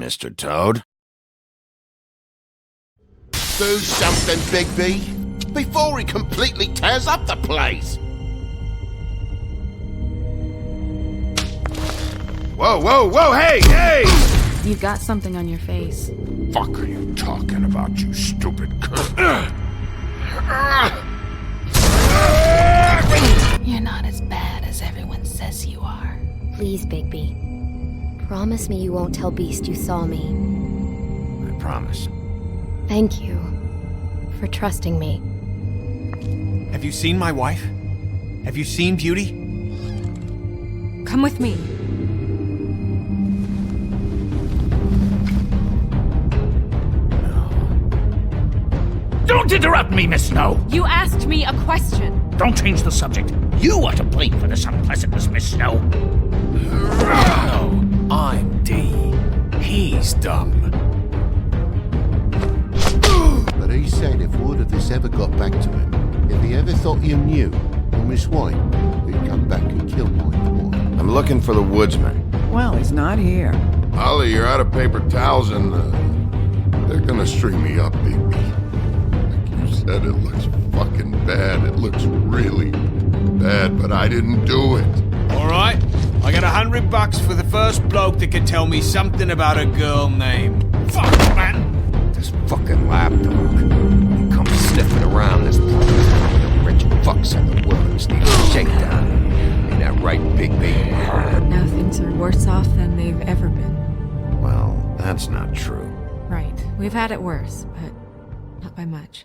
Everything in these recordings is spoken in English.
Mr. Toad? Do something, Bigby, before he completely tears up the place! Whoa, whoa, whoa, hey, hey! You've got something on your face. Fuck are you talking about, you stupid cunt? You're not as bad as everyone says you are. Please, Bigby. Promise me you won't tell Beast you saw me. I promise. Thank you for trusting me. Have you seen my wife? Have you seen Beauty? Come with me. Don't interrupt me, Miss Snow! You asked me a question. Don't change the subject. You are to blame for this unpleasantness, Miss Snow. No, I'm D. He's dumb. But he said if word of this ever got back to him, if he ever thought you knew, or Miss White, he'd come back and kill my boy. I'm looking for the woodsman. Well, he's not here. Ollie, you're out of paper towels and they're gonna string me up, Bigby. Like you said, it looks fucking bad. It looks really bad, but I didn't do it. Alright, I got $100 for the first bloke that can tell me something about a girl named... Fuck, man! This fucking lapdog. He comes sniffing around this place. The rich fucks in the woods need a shakedown. Ain't that right, Bigby? Now things are worse off than they've ever been. Well, that's not true. Right. We've had it worse, but not by much.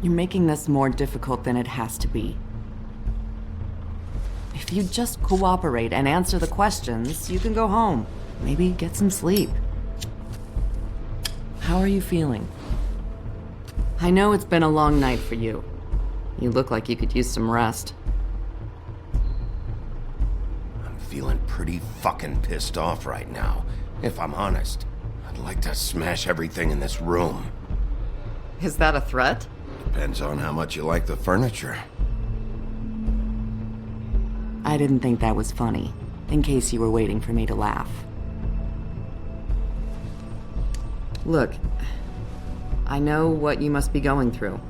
You're making this more difficult than it has to be. If you just cooperate and answer the questions, you can go home. Maybe get some sleep. How are you feeling? I know it's been a long night for you. You look like you could use some rest. I'm feeling pretty fucking pissed off right now, if I'm honest. I'd like to smash everything in this room. Is that a threat? Depends on how much you like the furniture. I didn't think that was funny, in case you were waiting for me to laugh. Look, I know what you must be going through.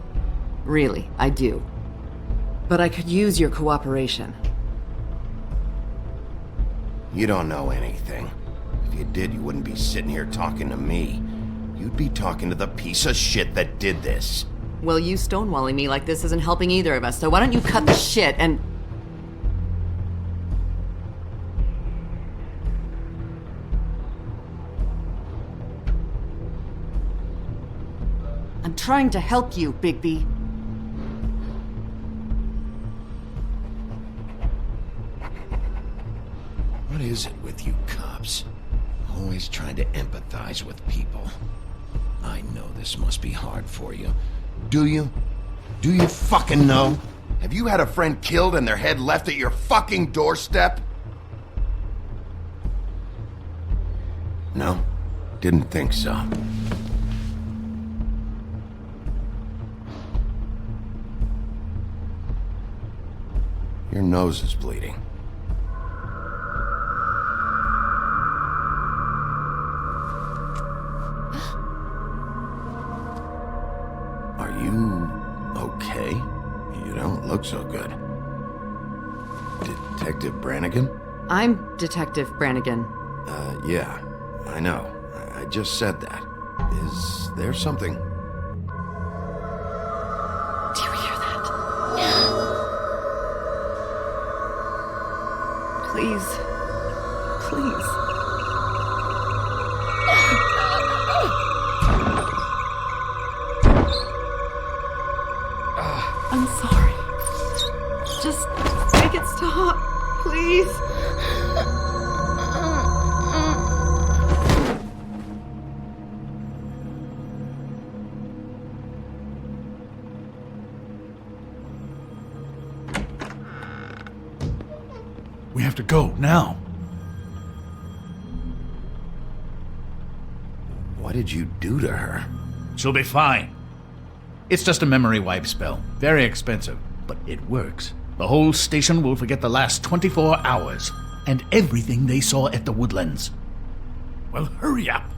Really, I do. But I could use your cooperation. You don't know anything. If you did, you wouldn't be sitting here talking to me. You'd be talking to the piece of shit that did this. Well, you stonewalling me like this isn't helping either of us, so why don't you cut the shit and... I'm trying to help you, Bigby. What is it with you cops? Always trying to empathize with people. I know this must be hard for you. Do you? Do you fucking know? Have you had a friend killed and their head left at your fucking doorstep? No? Didn't think so. Your nose is bleeding. Are you okay? You don't look so good. Detective Brannigan? I'm Detective Brannigan. Yeah, I know. I just said that. Is there something? Do you hear that? Please. Please. I'm sorry. Just make it stop, please. We have to go, now. What did you do to her? She'll be fine. It's just a memory wipe spell. Very expensive, but it works. The whole station will forget the last 24 hours and everything they saw at the Woodlands. Well, hurry up.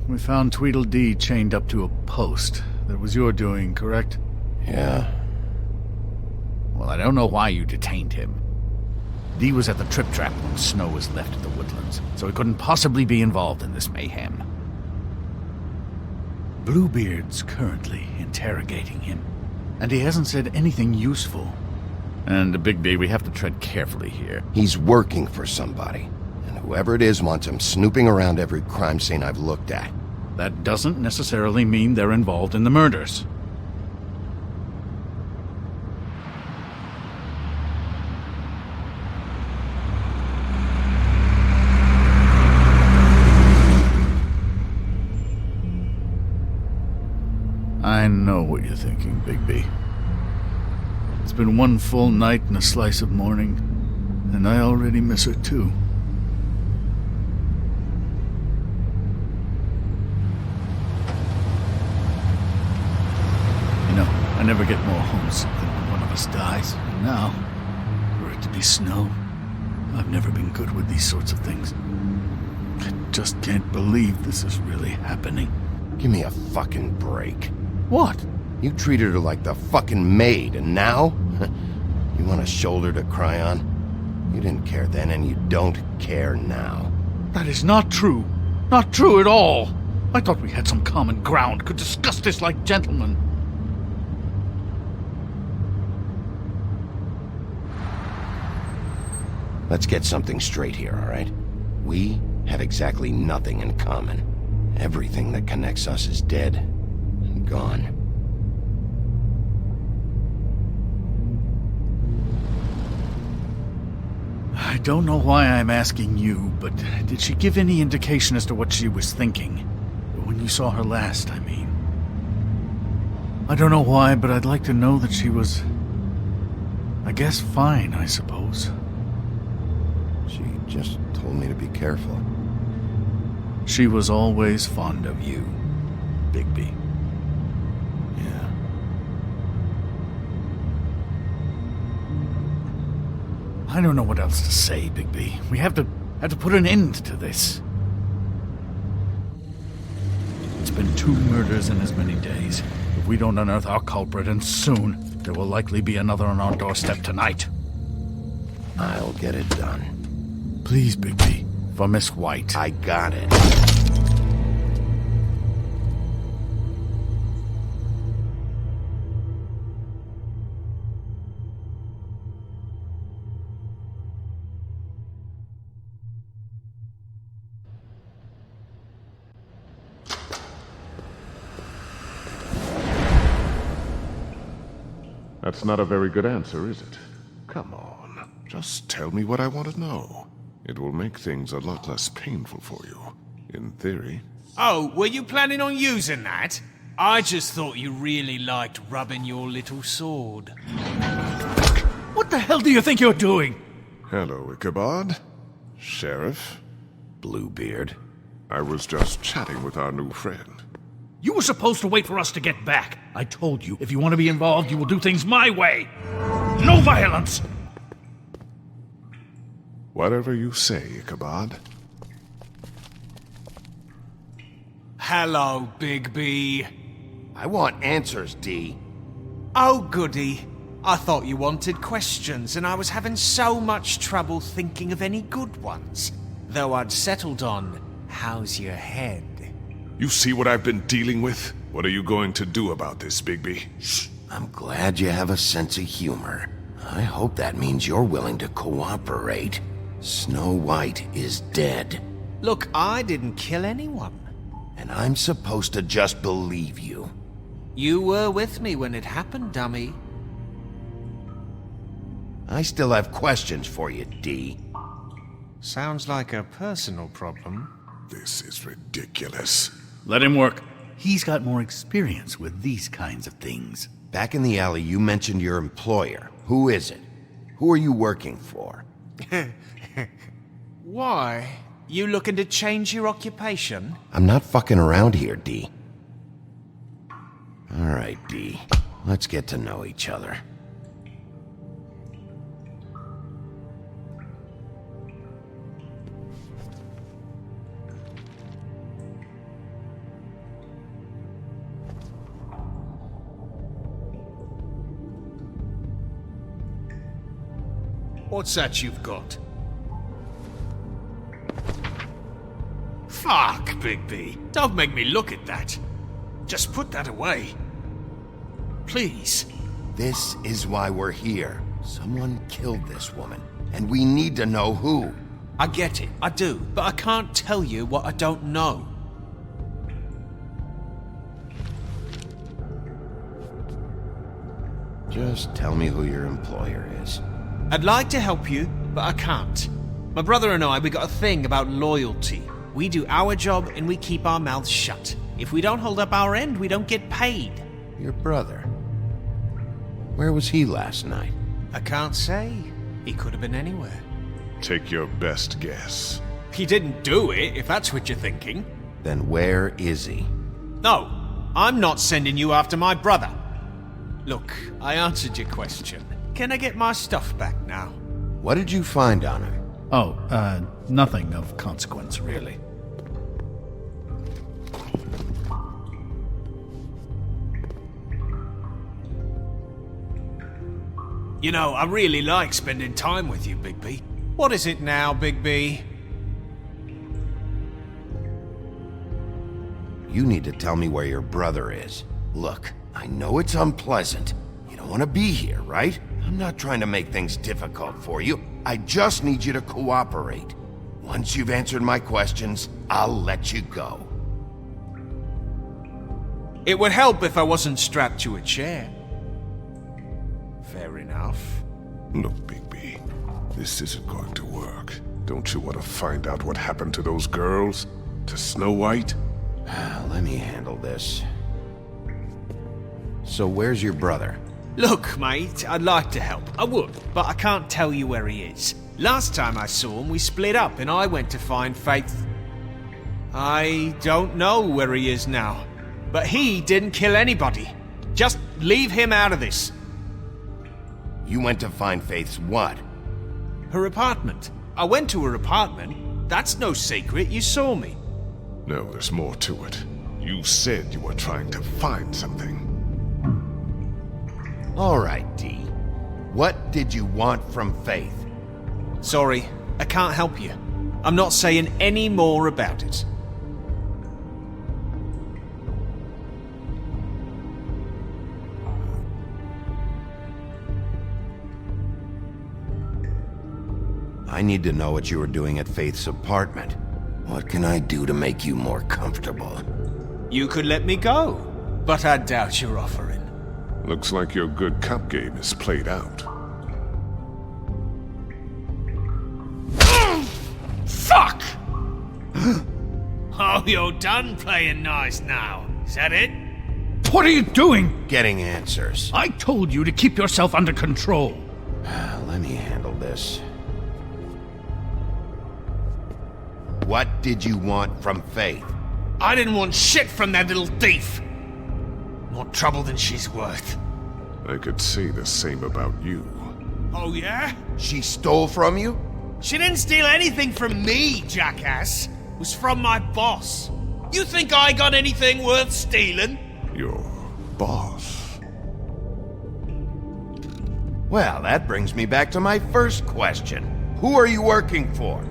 We found Tweedledee chained up to a post. That was your doing, correct? Yeah. Well, I don't know why you detained him. Dee was at the Trip Trap when Snow was left at the Woodlands, so he couldn't possibly be involved in this mayhem. Bluebeard's currently interrogating him, and he hasn't said anything useful. And Bigby, we have to tread carefully here. He's working for somebody. And whoever it is wants him snooping around every crime scene I've looked at. That doesn't necessarily mean they're involved in the murders. I know what you're thinking, Bigby. It's been one full night and a slice of morning, and I already miss her too. You know, I never get more homesick than when one of us dies. And now, for it to be Snow, I've never been good with these sorts of things. I just can't believe this is really happening. Give me a fucking break. What? You treated her like the fucking maid, and now? You want a shoulder to cry on? You didn't care then, and you don't care now. That is not true. Not true at all. I thought we had some common ground, could discuss this like gentlemen. Let's get something straight here, all right? We have exactly nothing in common. Everything that connects us is dead and gone. I don't know why I'm asking you, but did she give any indication as to what she was thinking? When you saw her last, I mean. I don't know why, but I'd like to know that she was, I guess, fine, I suppose. She just told me to be careful. She was always fond of you, Bigby. Yeah. I don't know what else to say, Bigby. We have to put an end to this. It's been 2 murders in as many days. If we don't unearth our culprit, and soon, there will likely be another on our doorstep tonight. I'll get it done. Please, Bigby. For Miss White. I got it. That's not a very good answer, is it? Come on. Just tell me what I want to know. It will make things a lot less painful for you, in theory. Oh, were you planning on using that? I just thought you really liked rubbing your little sword. What the hell do you think you're doing? Hello, Ichabod. Sheriff. Bluebeard. I was just chatting with our new friend. You were supposed to wait for us to get back. I told you, if you want to be involved, you will do things my way. No violence! Whatever you say, Ichabod. Hello, Bigby. I want answers, D. Oh, goody. I thought you wanted questions, and I was having so much trouble thinking of any good ones. Though I'd settled on, how's your head? You see what I've been dealing with? What are you going to do about this, Bigby? Shh. I'm glad you have a sense of humor. I hope that means you're willing to cooperate. Snow White is dead. Look, I didn't kill anyone. And I'm supposed to just believe you. You were with me when it happened, dummy. I still have questions for you, D. Sounds like a personal problem. This is ridiculous. Let him work. He's got more experience with these kinds of things. Back in the alley, you mentioned your employer. Who is it? Who are you working for? Why? You looking to change your occupation? I'm not fucking around here, D. All right, D. Let's get to know each other. What's that you've got? Fuck, Bigby. Don't make me look at that. Just put that away. Please. This is why we're here. Someone killed this woman, and we need to know who. I get it, I do, but I can't tell you what I don't know. Just tell me who your employer is. I'd like to help you, but I can't. My brother and I, we got a thing about loyalty. We do our job and we keep our mouths shut. If we don't hold up our end, we don't get paid. Your brother? Where was he last night? I can't say. He could have been anywhere. Take your best guess. He didn't do it, if that's what you're thinking. Then where is he? No, I'm not sending you after my brother. Look, I answered your question. Can I get my stuff back now? What did you find on her? Oh, nothing of consequence, really. You know, I really like spending time with you, Bigby. What is it now, Bigby? You need to tell me where your brother is. Look, I know it's unpleasant. You don't want to be here, right? I'm not trying to make things difficult for you. I just need you to cooperate. Once you've answered my questions, I'll let you go. It would help if I wasn't strapped to a chair. Fair enough. Look, Bigby, this isn't going to work. Don't you want to find out what happened to those girls? To Snow White? Let me handle this. So where's your brother? Look, mate, I'd like to help. I would, but I can't tell you where he is. Last time I saw him, we split up and I went to find Faith. I don't know where he is now, but he didn't kill anybody. Just leave him out of this. You went to find Faith's what? Her apartment. I went to her apartment. That's no secret, you saw me. No, there's more to it. You said you were trying to find something. All right, D. What did you want from Faith? Sorry, I can't help you. I'm not saying any more about it. I need to know what you were doing at Faith's apartment. What can I do to make you more comfortable? You could let me go, but I doubt you're offering. Looks like your good cop game is played out. Oh, you're done playing nice now. Is that it? What are you doing? Getting answers. I told you to keep yourself under control. Let me handle this. What did you want from Faith? I didn't want shit from that little thief. More trouble than she's worth. I could say the same about you. Oh, yeah? She stole from you? She didn't steal anything from me, jackass. It was from my boss. You think I got anything worth stealing? Your boss. Well, that brings me back to my first question. Who are you working for?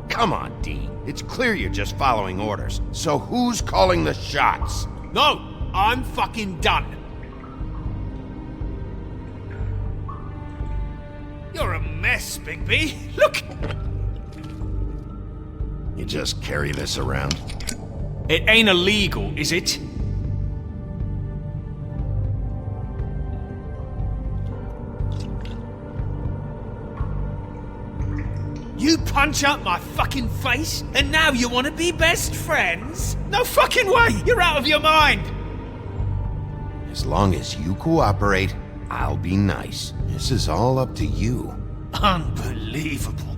Come on, D. It's clear you're just following orders. So who's calling the shots? No, I'm fucking done. You're a mess, Bigby. Look! You just carry this around? It ain't illegal, is it? You punch up my fucking face, and now you want to be best friends? No fucking way! You're out of your mind! As long as you cooperate, I'll be nice. This is all up to you. Unbelievable.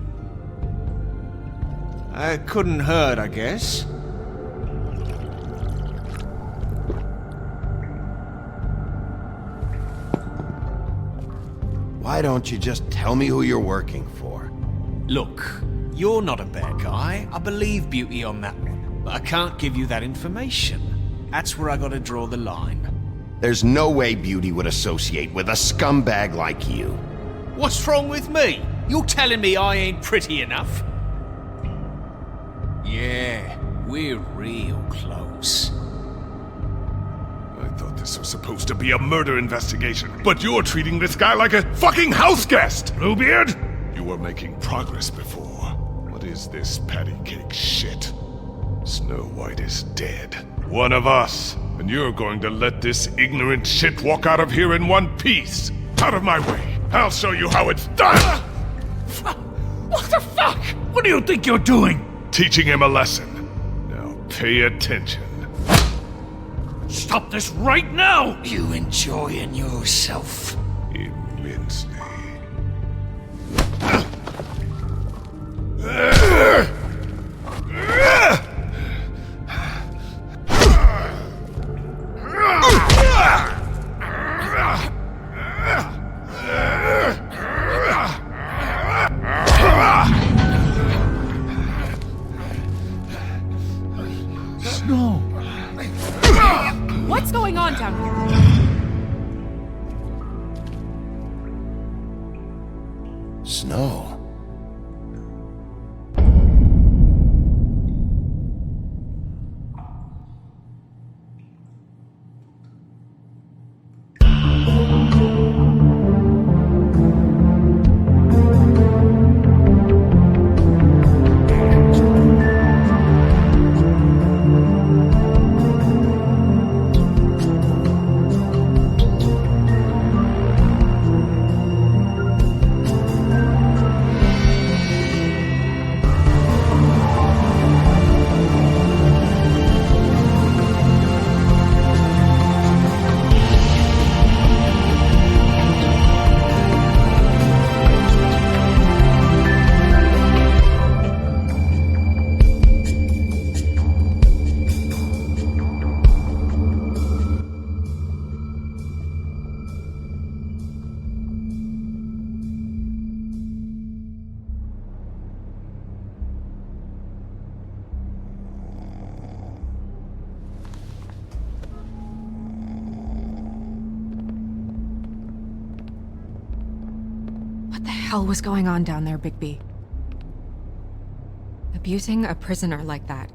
It couldn't hurt, I guess. Why don't you just tell me who you're working for? Look, you're not a bad guy. I believe Beauty on that one. But I can't give you that information. That's where I gotta draw the line. There's no way Beauty would associate with a scumbag like you. What's wrong with me? You're telling me I ain't pretty enough? Yeah, we're real close. I thought this was supposed to be a murder investigation, but you're treating this guy like a fucking house guest! Bluebeard! You were making progress before. What is this patty cake shit? Snow White is dead. One of us. And you're going to let this ignorant shit walk out of here in one piece. Out of my way. I'll show you how it's done! What the fuck? What do you think you're doing? Teaching him a lesson. Now pay attention. Stop this right now! You enjoying yourself? Immensely. Snow! What's going on down here? Snow. What the hell was going on down there, Bigby? Abusing a prisoner like that.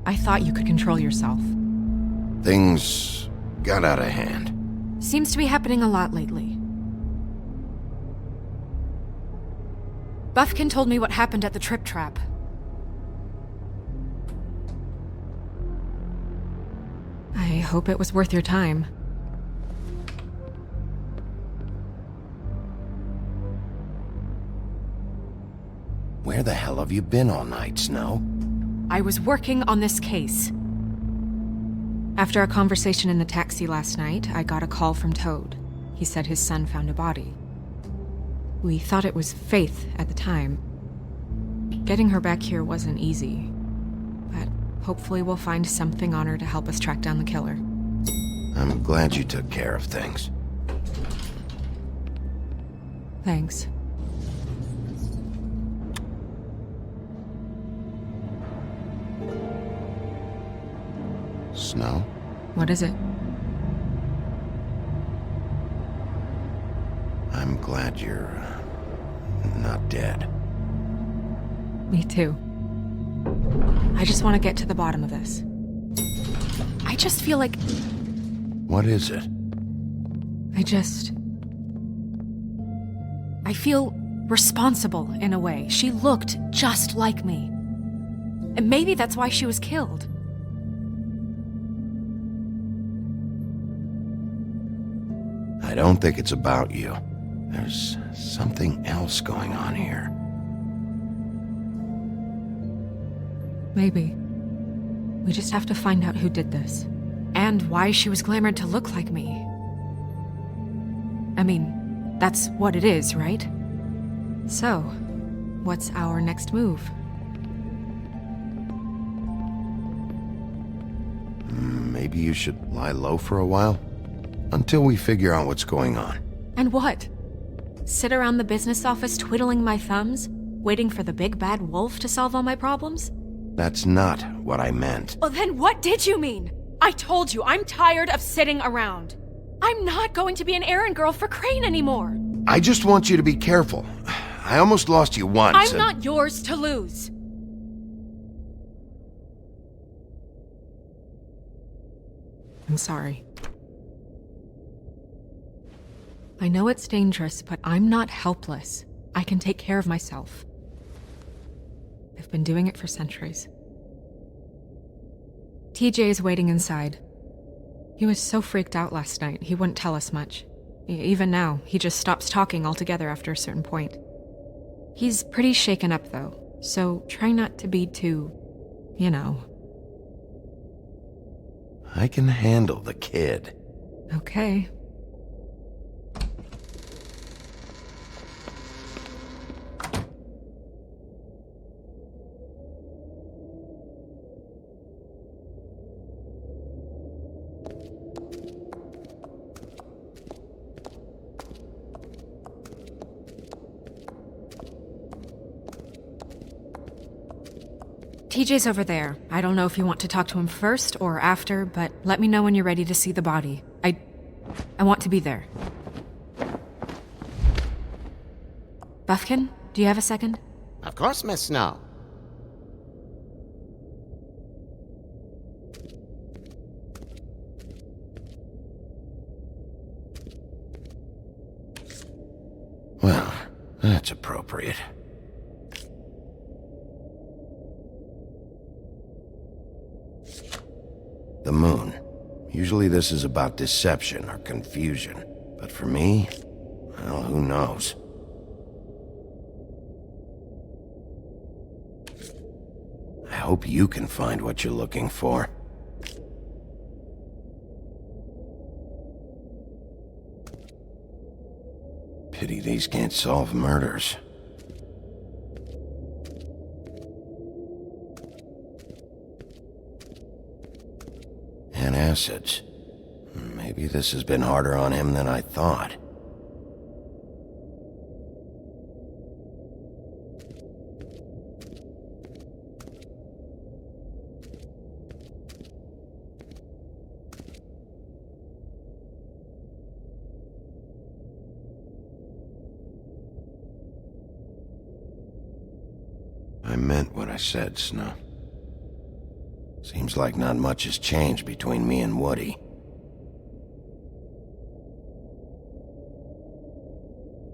I thought you could control yourself. Things got out of hand. Seems to be happening a lot lately. Buffkin told me what happened at the Trip Trap. I hope it was worth your time. Where the hell have you been all night, Snow? I was working on this case. After a conversation in the taxi last night, I got a call from Toad. He said his son found a body. We thought it was Faith at the time. Getting her back here wasn't easy, but hopefully we'll find something on her to help us track down the killer. I'm glad you took care of things. Thanks. Snow? What is it? I'm glad you're not dead. Me too. I just want to get to the bottom of this. I just feel like... What is it? I feel responsible in a way. She looked just like me. And maybe that's why she was killed. I don't think it's about you. There's something else going on here. Maybe. We just have to find out who did this. And why she was glamored to look like me. I mean, that's what it is, right? So, what's our next move? Maybe you should lie low for a while? Until we figure out what's going on. And what? Sit around the business office twiddling my thumbs, waiting for the big bad wolf to solve all my problems? That's not what I meant. Well, then what did you mean? I told you, I'm tired of sitting around. I'm not going to be an errand girl for Crane anymore. I just want you to be careful. I almost lost you once. I'm not yours to lose. I'm sorry. I know it's dangerous, but I'm not helpless. I can take care of myself. I've been doing it for centuries. TJ is waiting inside. He was so freaked out last night, he wouldn't tell us much. Even now, he just stops talking altogether after a certain point. He's pretty shaken up, though, so try not to be too, I can handle the kid. Okay. TJ's over there. I don't know if you want to talk to him first or after, but let me know when you're ready to see the body. I want to be there. Buffkin, do you have a second? Of course, Miss Snow. Well, that's appropriate. The moon. Usually this is about deception or confusion. But for me, well, who knows? I hope you can find what you're looking for. Pity these can't solve murders. And acids. Maybe this has been harder on him than I thought. I meant what I said, Snow. Seems like not much has changed between me and Woody.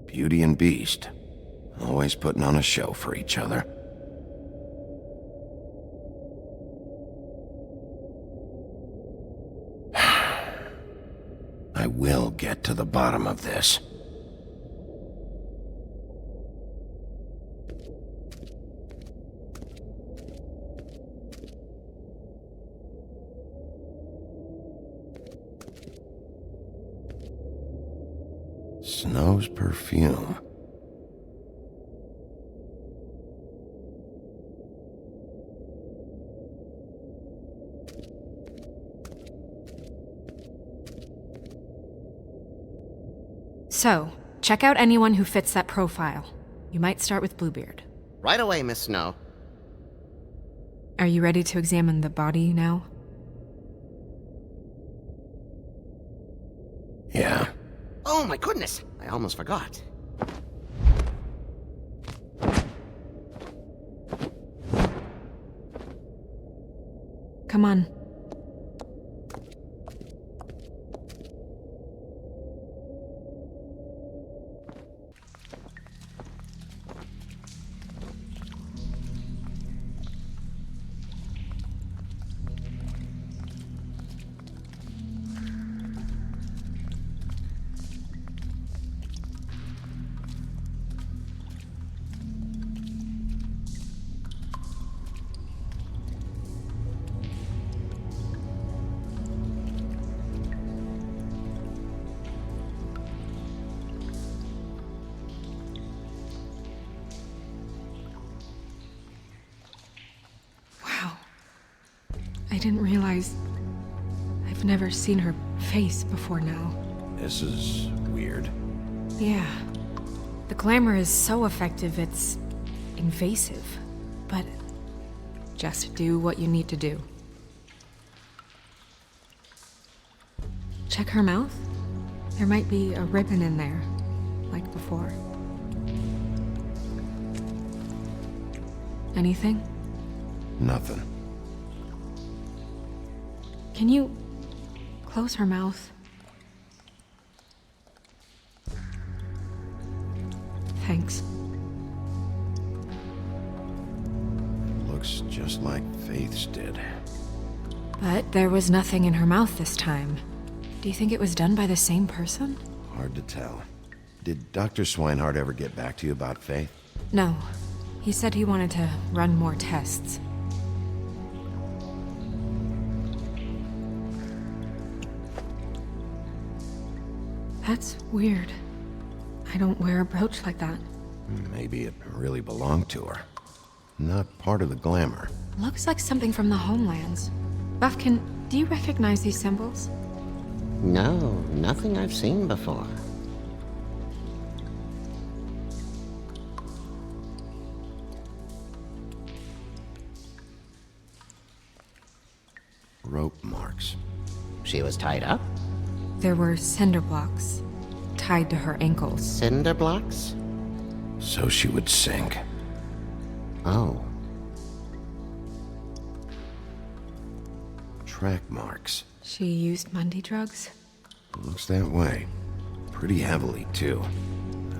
Beauty and Beast, always putting on a show for each other. I will get to the bottom of this. Snow's perfume. So, check out anyone who fits that profile. You might start with Bluebeard. Right away, Miss Snow. Are you ready to examine the body now? Yeah. Oh my goodness, I almost forgot. Come on. I didn't realize I've never seen her face before now. This is weird. Yeah. The glamour is so effective, it's invasive. But just do what you need to do. Check her mouth. There might be a ribbon in there, like before. Anything? Nothing. Can you close her mouth? Thanks. It looks just like Faith's did. But there was nothing in her mouth this time. Do you think it was done by the same person? Hard to tell. Did Dr. Swinehart ever get back to you about Faith? No. He said he wanted to run more tests. That's weird. I don't wear a brooch like that. Maybe it really belonged to her. Not part of the glamour. Looks like something from the homelands. Buffkin, do you recognize these symbols? No, nothing I've seen before. Rope marks. She was tied up? There were cinder blocks tied to her ankles. Cinder blocks? So she would sink. Oh. Track marks. She used Mundy drugs? Looks that way. Pretty heavily, too.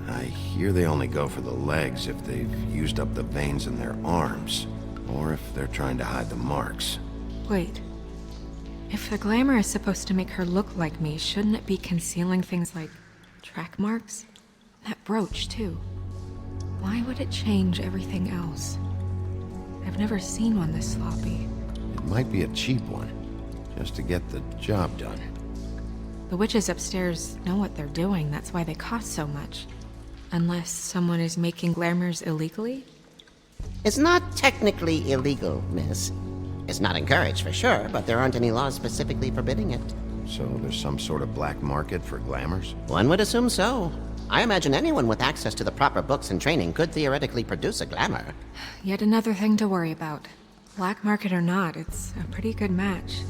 I hear they only go for the legs if they've used up the veins in their arms, or if they're trying to hide the marks. Wait. If the glamour is supposed to make her look like me, shouldn't it be concealing things like track marks? That brooch, too. Why would it change everything else? I've never seen one this sloppy. It might be a cheap one, just to get the job done. The witches upstairs know what they're doing, that's why they cost so much. Unless someone is making glamours illegally? It's not technically illegal, miss. It's not encouraged for sure, but there aren't any laws specifically forbidding it. So there's some sort of black market for glamours? One would assume so. I imagine anyone with access to the proper books and training could theoretically produce a glamour. Yet another thing to worry about. Black market or not, it's a pretty good match.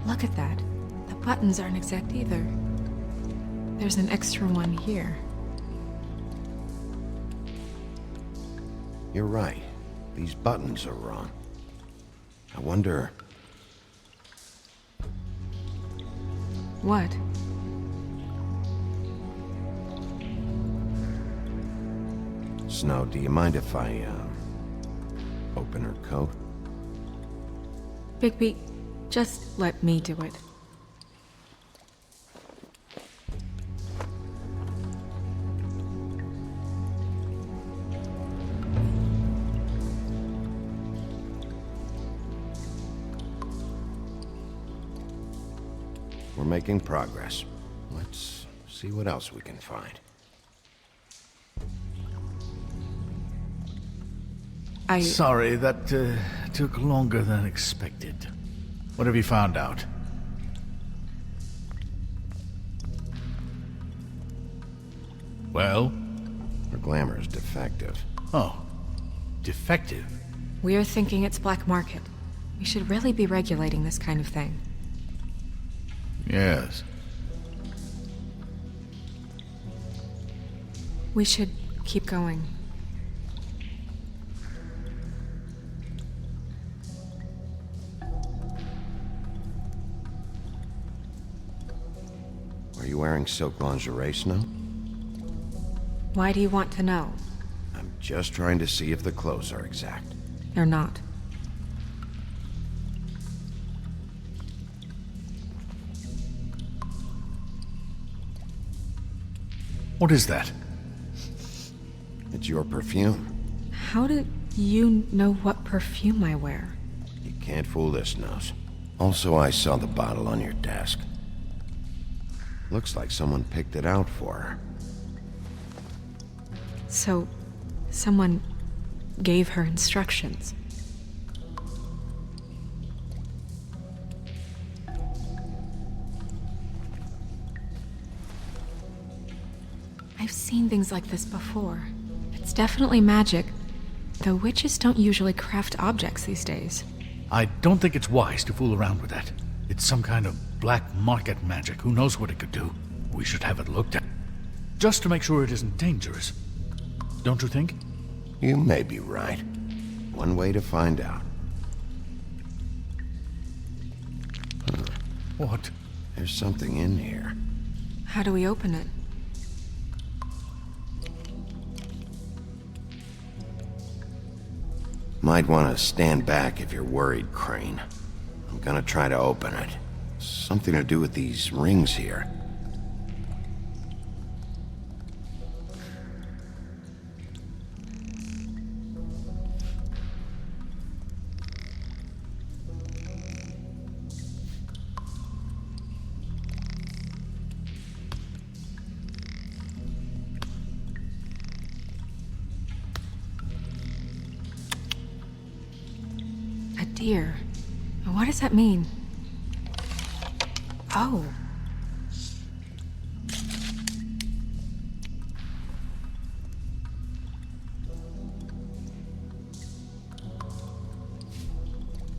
Look at that. The buttons aren't exact either. There's an extra one here. You're right. These buttons are wrong. I wonder... What? Snow, do you mind if I, open her coat? Bigby, just let me do it. We're making progress. Let's See what else we can find. Sorry, that took longer than expected. What have you found out? Well? Her glamour is defective. Oh. Defective? We're thinking it's black market. We should really be regulating this kind of thing. Yes. We should keep going. Are you wearing silk lingerie, Snow? Why do you want to know? I'm just trying to see if the clothes are exact. They're not. What is that? It's your perfume. How do you know what perfume I wear? You can't fool this nose. Also, I saw the bottle on your desk. Looks like someone picked it out for her. So, someone gave her instructions. I've seen things like this before. It's definitely magic, though witches don't usually craft objects these days. I don't think it's wise to fool around with that. It's some kind of black market magic. Who knows what it could do? We should have it looked at. Just to make sure it isn't dangerous. Don't you think? You may be right. One way to find out. What? There's something in here. How do we open it? Might want to stand back if you're worried, Crane. I'm gonna try to open it. Something to do with these rings here. A deer. What does that mean? Oh.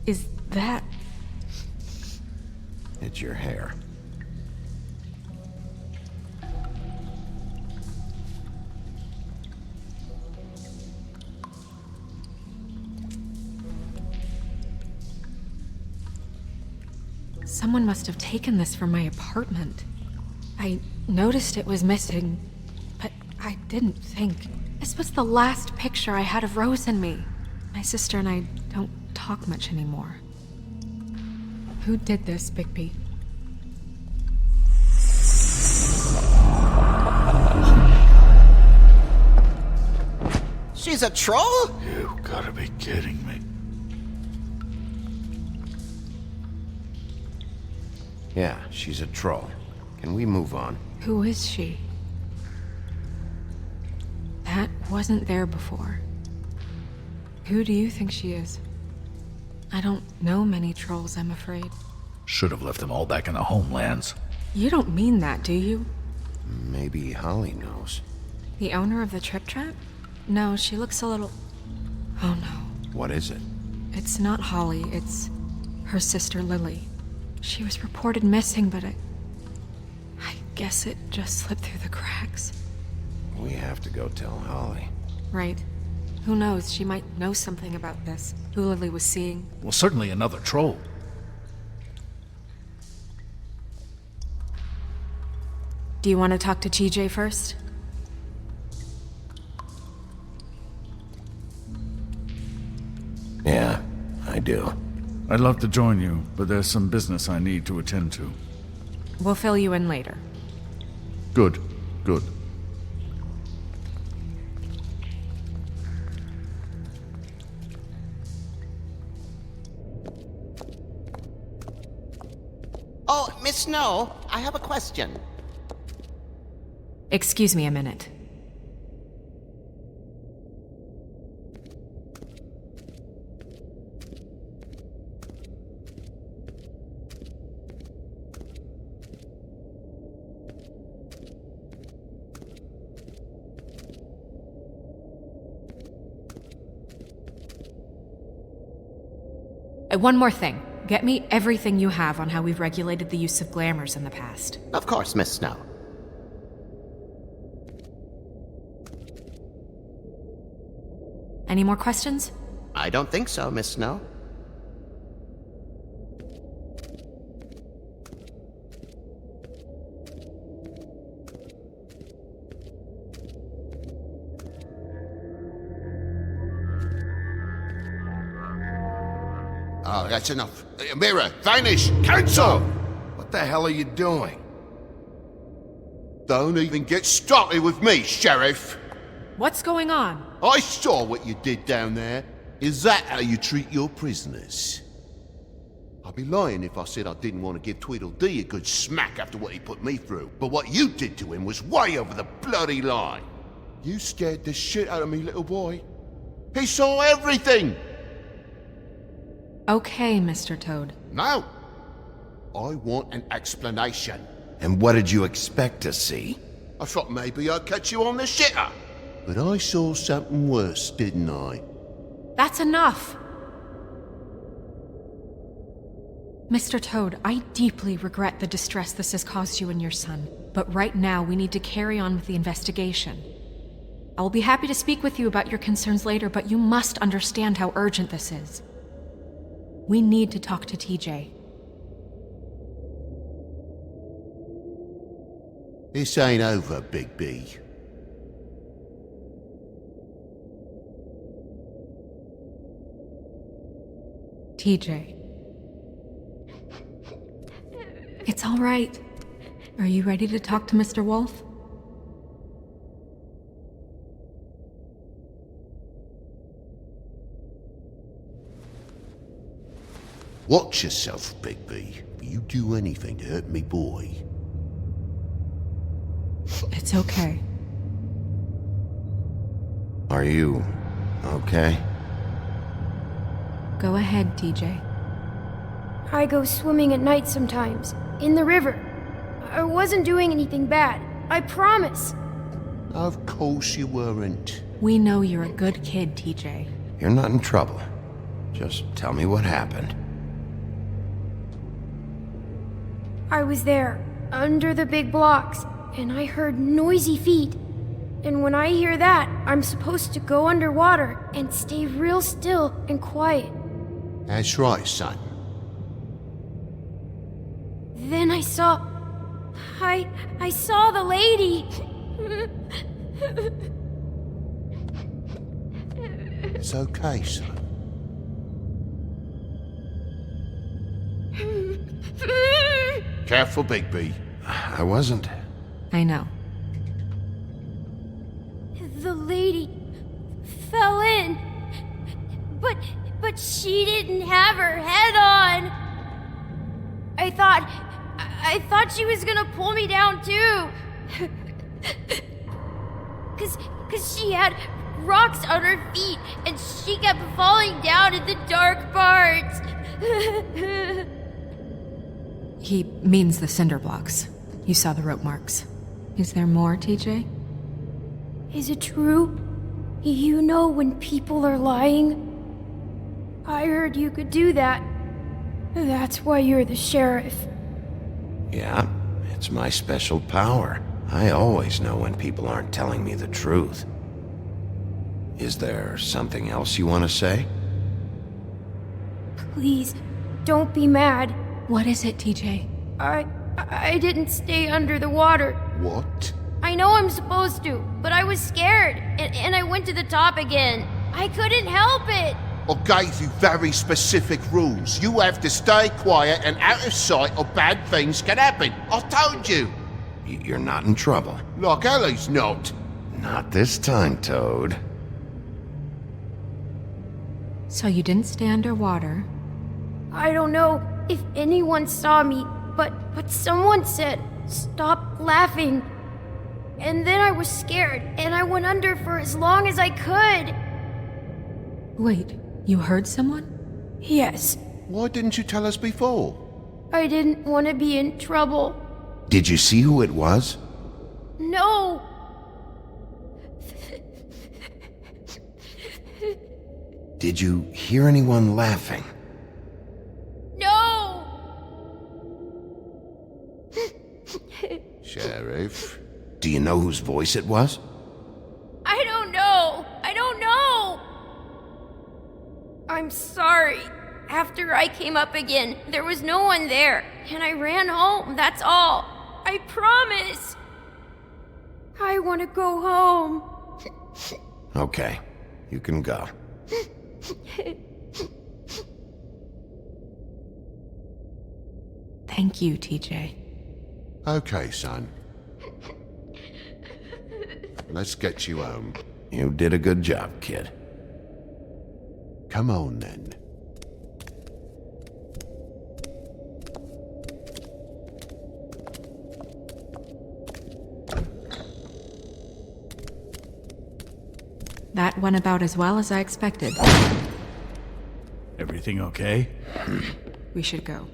Is that... It's your hair. Someone must have taken this from my apartment. I noticed it was missing, but I didn't think. This was the last picture I had of Rose and me. My sister and I don't talk much anymore. Who did this, Bigby? She's a troll? You gotta be kidding me. Yeah, she's a troll. Can we move on? Who is she? That wasn't there before. Who do you think she is? I don't know many trolls, I'm afraid. Should have left them all back in the homelands. You don't mean that, do you? Maybe Holly knows. The owner of the Trip Trap? No, she looks a little... Oh no. What is it? It's not Holly, it's her sister Lily. She was reported missing, but I guess it just slipped through the cracks. We have to go tell Holly. Right. Who knows, she might know something about this. Who Lily was seeing. Well, certainly another troll. Do you want to talk to TJ first? Yeah, I do. I'd love to join you, but there's some business I need to attend to. We'll fill you in later. Good, good. Oh, Miss Snow, I have a question. Excuse me a minute. One more thing. Get me everything you have on how we've regulated the use of glamours in the past. Of course, Miss Snow. Any more questions? I don't think so, Miss Snow. Oh, that's enough. Mirror, vanish, cancel! What the hell are you doing? Don't even get started with me, Sheriff. What's going on? I saw what you did down there. Is that how you treat your prisoners? I'd be lying if I said I didn't want to give Tweedledee a good smack after what he put me through. But what you did to him was way over the bloody line. You scared the shit out of me, little boy. He saw everything! Okay, Mr. Toad. No. I want an explanation. And what did you expect to see? I thought maybe I'd catch you on the shitter. But I saw something worse, didn't I? That's enough! Mr. Toad, I deeply regret the distress this has caused you and your son. But right now, we need to carry on with the investigation. I will be happy to speak with you about your concerns later, but you must understand how urgent this is. We need to talk to TJ. This ain't over, Big B. TJ. It's all right. Are you ready to talk to Mr. Wolf? Watch yourself, Big B. If you do anything to hurt me, boy. It's okay. Are you okay? Go ahead, TJ. I go swimming at night sometimes, in the river. I wasn't doing anything bad, I promise. Of course you weren't. We know you're a good kid, TJ. You're not in trouble. Just tell me what happened. I was there, under the big blocks, and I heard noisy feet. And when I hear that, I'm supposed to go underwater and stay real still and quiet. That's right, son. Then I saw the lady. It's okay, son. Careful, Big B. I wasn't. I know. The lady fell in. But she didn't have her head on. I thought she was gonna pull me down too. Cause she had rocks on her feet and she kept falling down in the dark parts. He means the cinder blocks. You saw the rope marks. Is there more, TJ? Is it true? You know when people are lying? I heard you could do that. That's why you're the sheriff. Yeah, it's my special power. I always know when people aren't telling me the truth. Is there something else you want to say? Please, don't be mad. What is it, TJ? I didn't stay under the water. What? I know I'm supposed to, but I was scared, and I went to the top again. I couldn't help it. I gave you very specific rules. You have to stay quiet and out of sight or bad things can happen. I told you. You're not in trouble. Like Ellie's not. Not this time, Toad. So you didn't stay underwater. I don't know if anyone saw me, but someone said, "Stop laughing." And then I was scared, and I went under for as long as I could. Wait, you heard someone? Yes, Why didn't you tell us before? I didn't want to be in trouble. Did you see who it was? No! Did you hear anyone laughing? No! Sheriff? Do you know whose voice it was? I don't know! I don't know! I'm sorry. After I came up again, there was no one there, and I ran home, that's all. I promise! I want to go home. Okay, you can go. Thank you, TJ. Okay, son. Let's get you home. You did a good job, kid. Come on, then. That went about as well as I expected. Everything okay? We should go.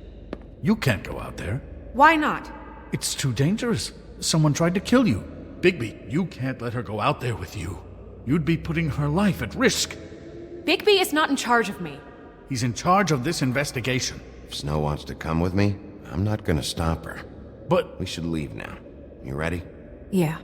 You can't go out there. Why not? It's too dangerous. Someone tried to kill you. Bigby, you can't let her go out there with you. You'd be putting her life at risk. Bigby is not in charge of me. He's in charge of this investigation. If Snow wants to come with me, I'm not gonna stop her. But We should leave now. You ready? Yeah.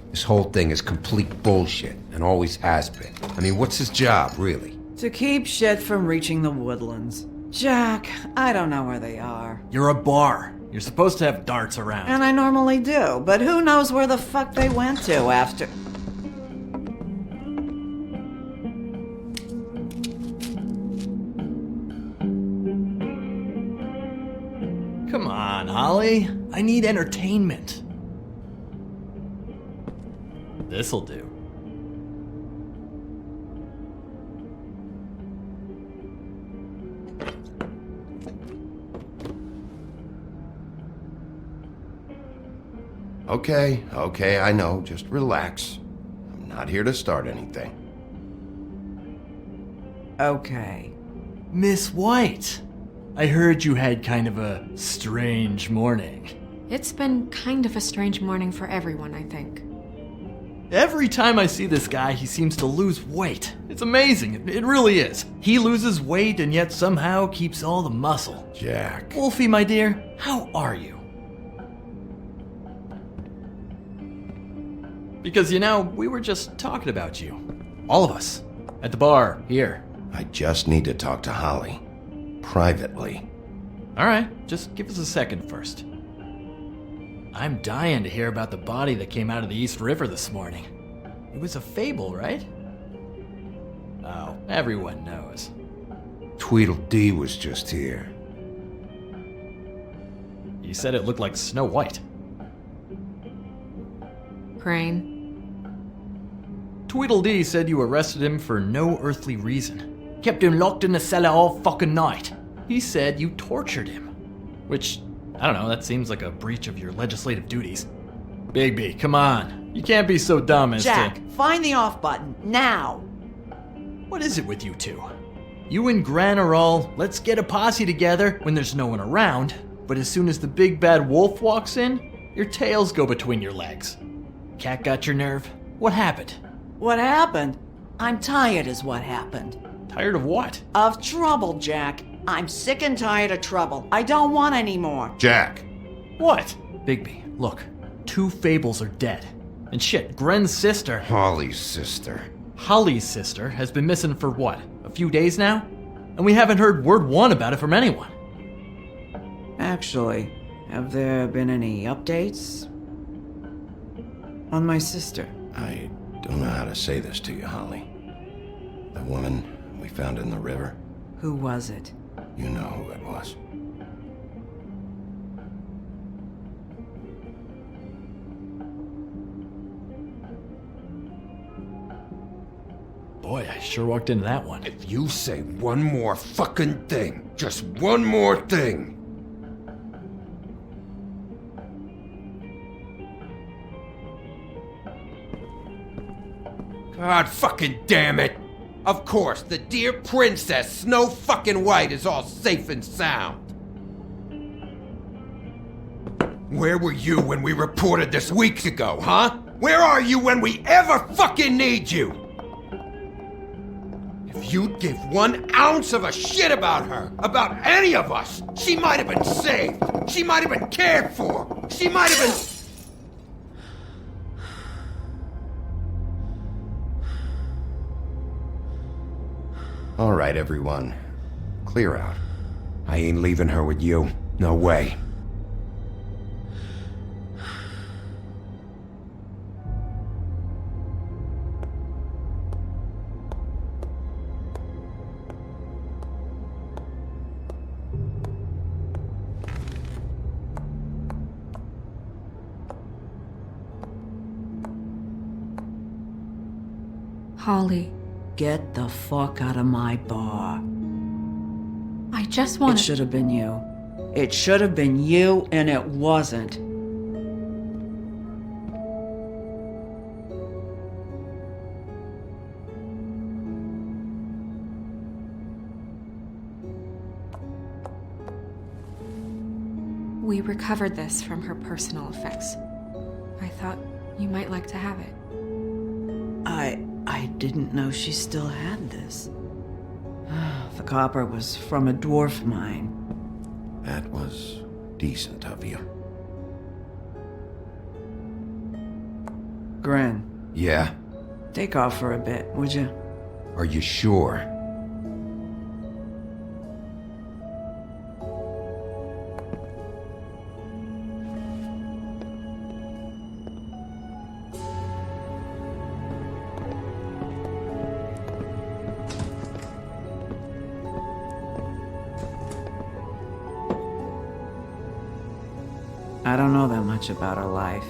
This whole thing is complete bullshit, and always has been. I mean, what's his job, really? To keep shit from reaching the woodlands. Jack, I don't know where they are. You're a bar. You're supposed to have darts around. And I normally do, but who knows where the fuck they went to after... Come on, Holly. I need entertainment. This'll do. Okay, I know. Just relax. I'm not here to start anything. Okay. Miss White, I heard you had kind of a strange morning. It's been kind of a strange morning for everyone, I think. Every time I see this guy, he seems to lose weight. It's amazing. It really is. He loses weight and yet somehow keeps all the muscle. Jack. Wolfie, my dear, how are you? Because, you know, we were just talking about you. All of us. At the bar, here. I just need to talk to Holly. Privately. Alright, just give us a second first. I'm dying to hear about the body that came out of the East River this morning. It was a fable, right? Oh, everyone knows. Tweedledee was just here. You said it looked like Snow White. Crane. Tweedledee said you arrested him for no earthly reason. Kept him locked in the cellar all fucking night. He said you tortured him. Which, I don't know, that seems like a breach of your legislative duties. Bigby, come on. You can't be so dumb as Jack, to... find the off button, now! What is it with you two? You and Gran are all, let's get a posse together when there's no one around, but as soon as the big bad wolf walks in, your tails go between your legs. Cat got your nerve? What happened? What happened? I'm tired is what happened. Tired of what? Of trouble, Jack. I'm sick and tired of trouble. I don't want any more. Jack. What? Bigby, look. 2 fables are dead. And shit, Gren's sister... Holly's sister. Holly's sister has been missing for what? A few days now? And we haven't heard word one about it from anyone. Actually, have there been any updates? On my sister? I don't know how to say this to you, Holly. The woman we found in the river. Who was it? You know who it was. Boy, I sure walked into that one. If you say one more fucking thing, just one more thing. God fucking damn it! Of course, the dear Princess Snow fucking White is all safe and sound. Where were you when we reported this weeks ago, huh? Where are you when we ever fucking need you? If you'd give 1 ounce of a shit about her, about any of us, she might have been saved. She might have been cared for. She might have been... All right, everyone. Clear out. I ain't leaving her with you. No way. Holly, Get the fuck out of my bar. I just want It should have been you. It should have been you, and it wasn't. We recovered this from her personal effects. I thought you might like to have it. I didn't know she still had this. The copper was from a dwarf mine. That was decent of you. Gren, Yeah? take off for a bit, would you? Are you sure? I don't know that much about her life.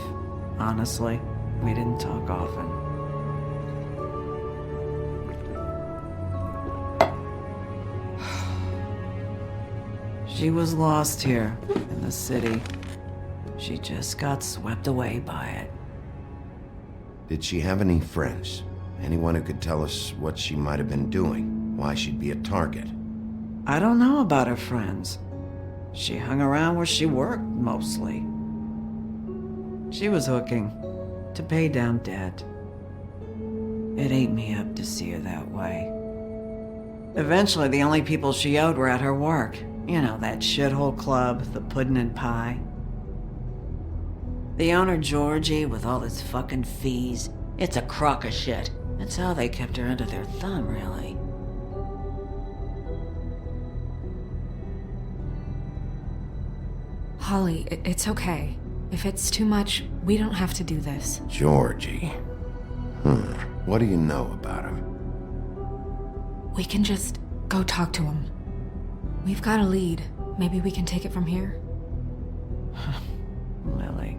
Honestly, we didn't talk often. She was lost here in the city. She just got swept away by it. Did she have any friends? Anyone who could tell us what she might have been doing? Why she'd be a target? I don't know about her friends. She hung around where she worked, mostly. She was hooking to pay down debt. It ate me up to see her that way. Eventually, the only people she owed were at her work. You know, that shithole club, the Puddin' and Pie. The owner, Georgie, with all his fucking fees, it's a crock of shit. That's how they kept her under their thumb, really. Holly, it's okay. If it's too much, we don't have to do this. Georgie. What do you know about him? We can just go talk to him. We've got a lead. Maybe we can take it from here. Lily.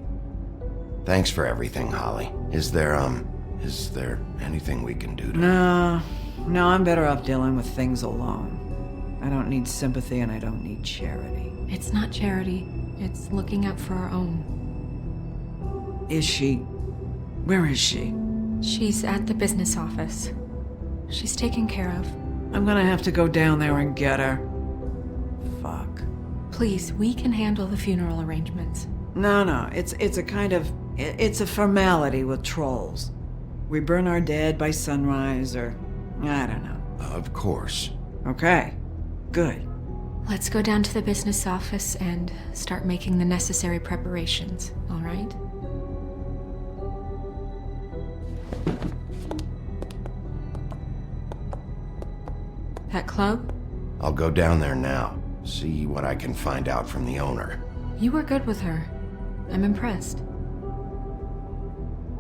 Thanks for everything, Holly. Is there anything we can do to... No, I'm better off dealing with things alone. I don't need sympathy and I don't need charity. It's not charity. It's looking out for our own. Is she? Where is she? She's at the business office. She's taken care of. I'm gonna have to go down there and get her. Fuck. Please, we can handle the funeral arrangements. No, it's a kind of... It's a formality with trolls. We burn our dead by sunrise, or... I don't know. Of course. Okay, good. Let's go down to the business office and start making the necessary preparations, all right? That club? I'll go down there now. See what I can find out from the owner. You were good with her. I'm impressed.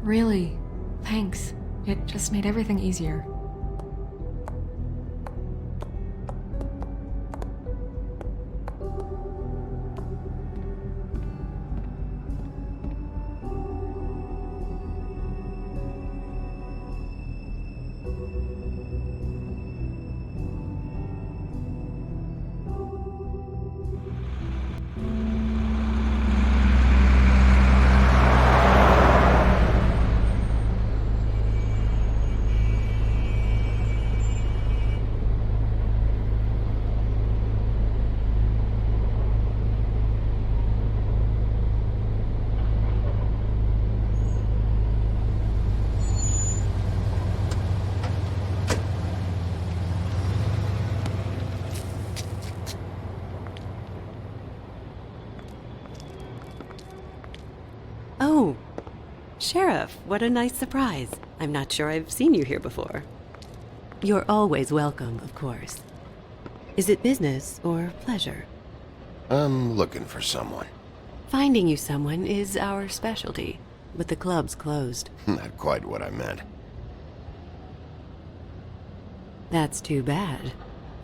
Really, thanks. It just made everything easier. Oh, Sheriff, what a nice surprise. I'm not sure I've seen you here before. You're always welcome, of course. Is it business or pleasure? I'm looking for someone. Finding you someone is our specialty, but the club's closed. Not quite what I meant. That's too bad.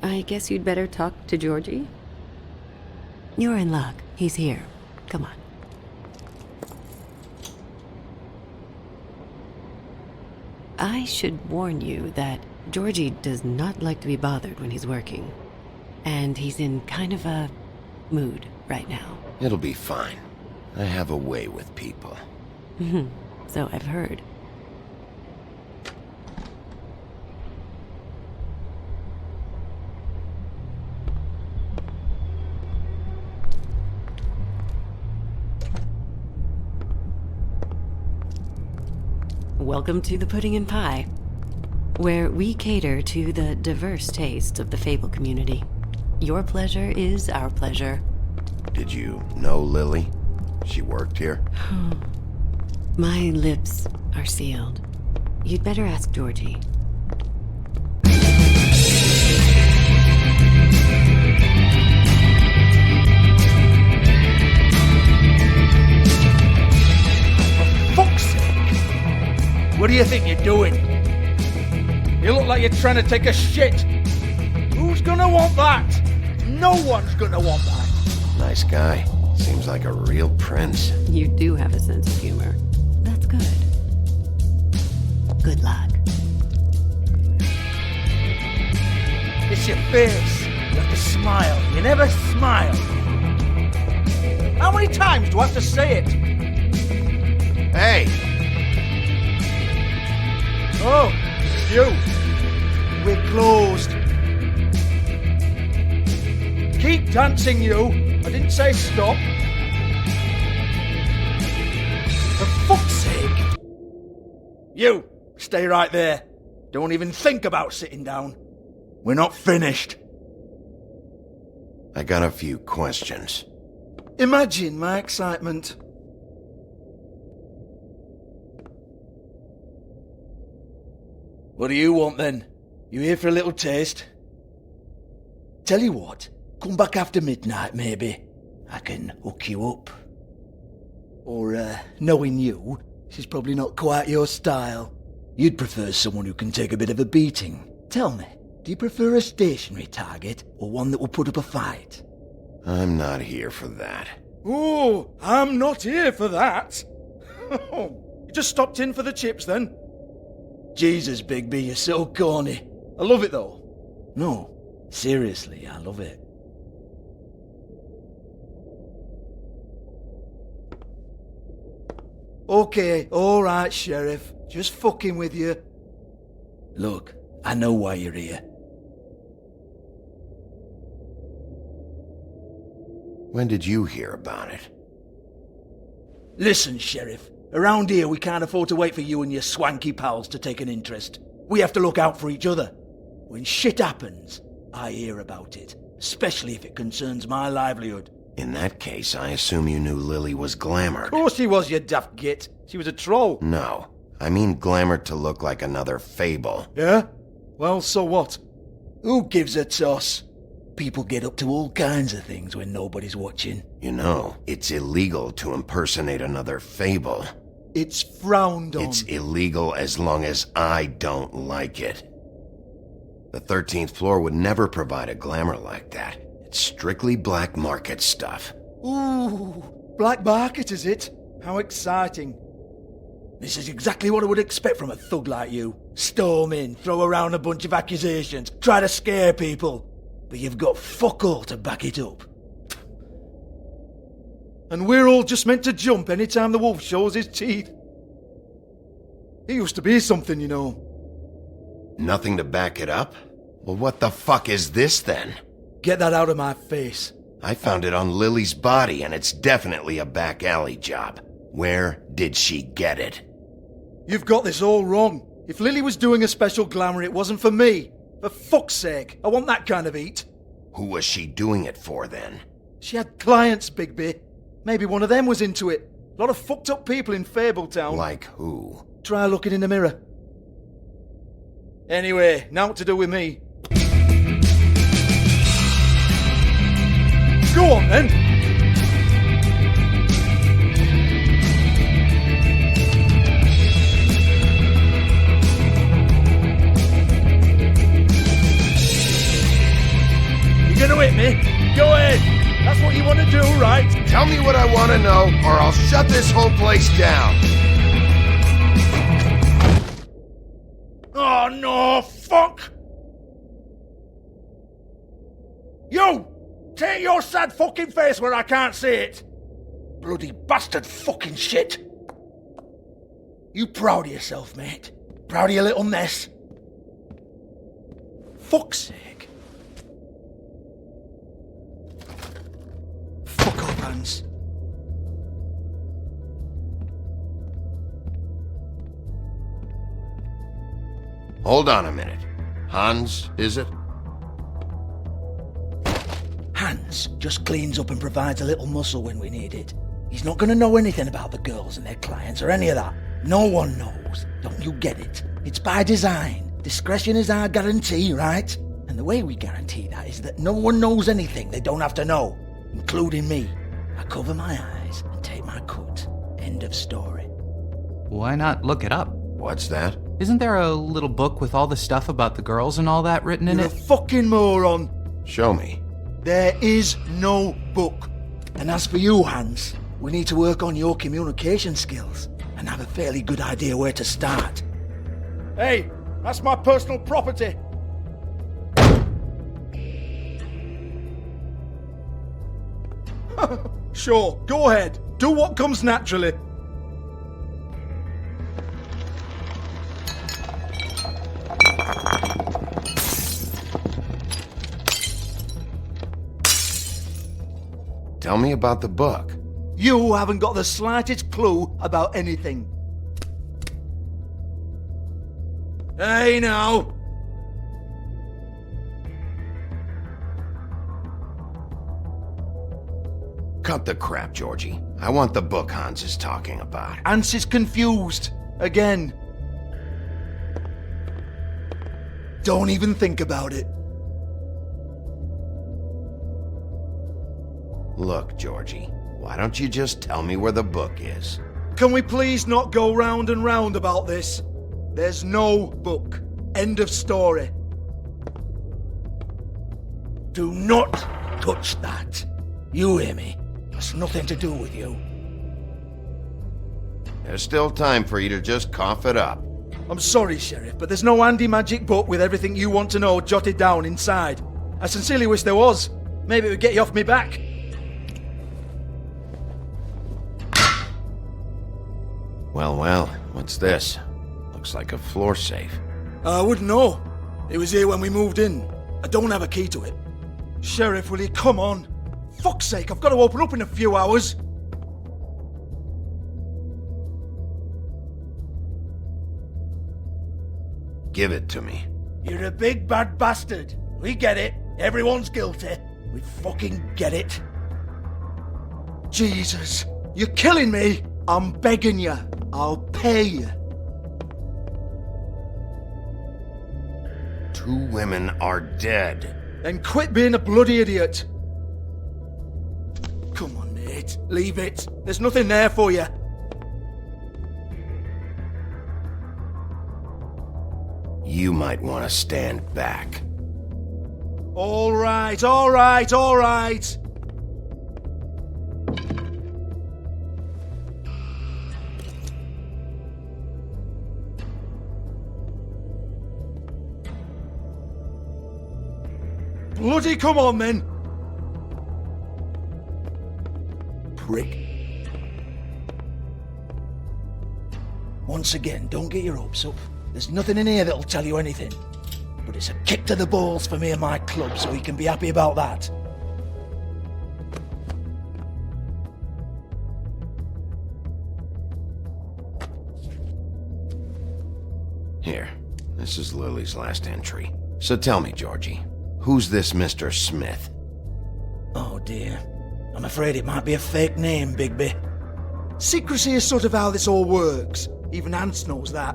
I guess you'd better talk to Georgie? You're in luck. He's here. Come on. I should warn you that Georgie does not like to be bothered when he's working. And he's in kind of a mood right now. It'll be fine. I have a way with people. So I've heard. Welcome to the Pudding and Pie, where we cater to the diverse tastes of the Fable community. Your pleasure is our pleasure. Did you know Lily? She worked here? My lips are sealed. You'd better ask Georgie. Fuck's sake! What do you think you're doing? You look like you're trying to take a shit. Who's gonna want that? No one's gonna want that. Nice guy. Seems like a real prince. You do have a sense of humor. That's good. Good luck. It's your face. You have to smile. You never smile. How many times do I have to say it? Hey! Oh, it's you. We're closed. Keep dancing, you. I didn't say stop. For fuck's sake. You, stay right there. Don't even think about sitting down. We're not finished. I got a few questions. Imagine my excitement. What do you want then? You here for a little taste? Tell you what, come back after midnight maybe. I can hook you up. Or, knowing you, she's probably not quite your style. You'd prefer someone who can take a bit of a beating. Tell me, do you prefer a stationary target or one that will put up a fight? I'm not here for that. Oh, I'm not here for that. You just stopped in for the chips then? Jesus, Bigby, you're so corny. I love it though. No, seriously, I love it. Okay, alright, Sheriff. Just fucking with you. Look, I know why you're here. When did you hear about it? Listen, Sheriff. Around here, we can't afford to wait for you and your swanky pals to take an interest. We have to look out for each other. When shit happens, I hear about it. Especially if it concerns my livelihood. In that case, I assume you knew Lily was glamored. Of course she was, you daft git. She was a troll. No. I mean glamored to look like another Fable. Yeah? Well, so what? Who gives a toss? People get up to all kinds of things when nobody's watching. You know, it's illegal to impersonate another Fable. It's frowned on. It's illegal as long as I don't like it. The 13th floor would never provide a glamour like that. It's strictly black market stuff. Ooh, black market is it? How exciting. This is exactly what I would expect from a thug like you. Storm in, throw around a bunch of accusations, try to scare people. But you've got fuck all to back it up. And we're all just meant to jump any time the wolf shows his teeth. He used to be something, you know. Nothing to back it up? Well, what the fuck is this then? Get that out of my face. I found it on Lily's body, and it's definitely a back alley job. Where did she get it? You've got this all wrong. If Lily was doing a special glamour, it wasn't for me. For fuck's sake, I want that kind of eat. Who was she doing it for, then? She had clients, Bigby. Maybe one of them was into it. A lot of fucked up people in Fabletown. Like who? Try looking in the mirror. Anyway, now what to do with me. Go on then. You gonna hit me? Go ahead. That's what you want to do, right? Tell me what I want to know, or I'll shut this whole place down. Oh no, fuck! You! Take your sad fucking face where I can't see it! Bloody bastard fucking shit! You proud of yourself, mate? Proud of your little mess? Fuck's sake. Fuck off, Hans. Hold on a minute. Hans, is it? Hans just cleans up and provides a little muscle when we need it. He's not going to know anything about the girls and their clients or any of that. No one knows. Don't you get it? It's by design. Discretion is our guarantee, right? And the way we guarantee that is that no one knows anything they don't have to know, including me. I cover my eyes and take my cut. End of story. Why not look it up? What's that? Isn't there a little book with all the stuff about the girls and all that written in You're it? a fucking moron. Show me. There is no book. And as for you, Hans, we need to work on your communication skills and have a fairly good idea where to start. Hey, that's my personal property. Sure, go ahead. Do what comes naturally. Tell me about the book. You haven't got the slightest clue about anything. Hey, now. Cut the crap, Georgie. I want the book Hans is talking about. Hans is confused. Again. Don't even think about it. Look, Georgie, why don't you just tell me where the book is? Can we please not go round and round about this? There's no book. End of story. Do not touch that. You hear me? It's nothing to do with you. There's still time for you to just cough it up. I'm sorry, Sheriff, but there's no handy magic book with everything you want to know jotted down inside. I sincerely wish there was. Maybe it would get you off me back. Well, what's this? Looks like a floor safe. I wouldn't know. It was here when we moved in. I don't have a key to it. Sheriff, will you come on? Fuck's sake, I've got to open up in a few hours. Give it to me. You're a big bad bastard. We get it. Everyone's guilty. We fucking get it. Jesus, you're killing me. I'm begging you. I'll pay you. 2 women are dead. Then quit being a bloody idiot. Come on, mate. Leave it. There's nothing there for you. You might want to stand back. All right, all right, all right. Bloody come on, then. Prick. Once again, don't get your hopes up. There's nothing in here that'll tell you anything. But it's a kick to the balls for me and my club, so we can be happy about that. Here, this is Lily's last entry. So tell me, Georgie, who's this Mr. Smith? Oh dear. I'm afraid it might be a fake name, Bigby. Secrecy is sort of how this all works. Even Hans knows that.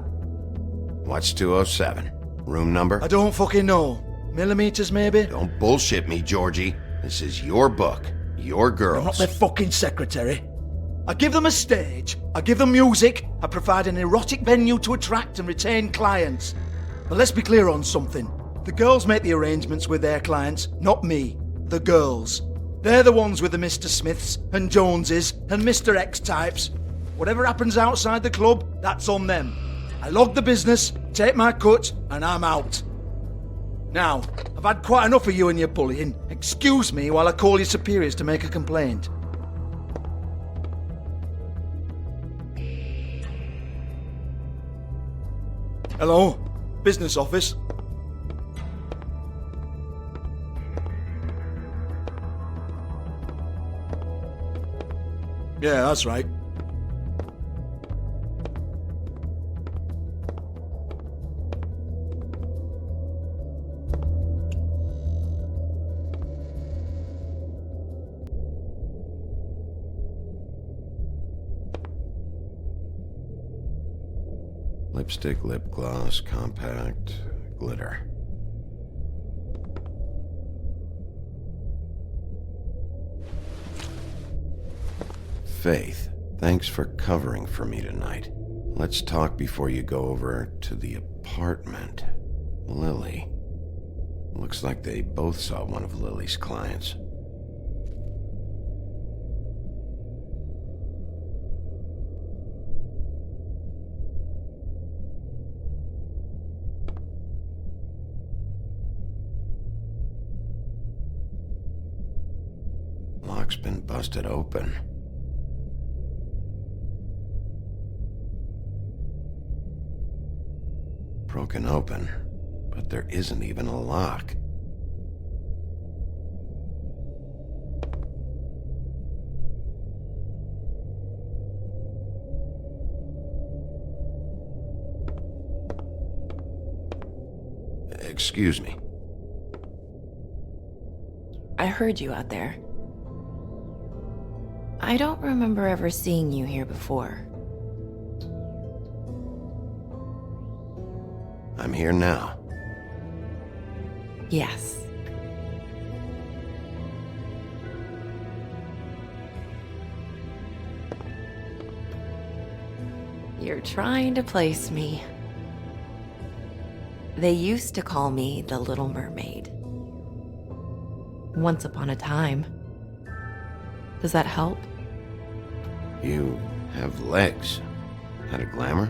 What's 207? Room number? I don't fucking know. Millimeters, maybe? Don't bullshit me, Georgie. This is your book. Your girls. I'm not their fucking secretary. I give them a stage, I give them music, I provide an erotic venue to attract and retain clients. But let's be clear on something. The girls make the arrangements with their clients, not me. The girls. They're the ones with the Mr. Smiths and Joneses and Mr. X types. Whatever happens outside the club, that's on them. I log the business, take my cut, and I'm out. Now, I've had quite enough of you and your bullying. Excuse me while I call your superiors to make a complaint. Hello? Business office? Yeah, that's right. Lipstick, lip gloss, compact, glitter. Faith, thanks for covering for me tonight. Let's talk before you go over to the apartment. Lily. Looks like they both saw one of Lily's clients. Lock's been busted open. Broken open, but there isn't even a lock. Excuse me. I heard you out there. I don't remember ever seeing you here before. I'm here now. Yes. You're trying to place me. They used to call me the Little Mermaid. Once upon a time. Does that help? You have legs. Had a glamour?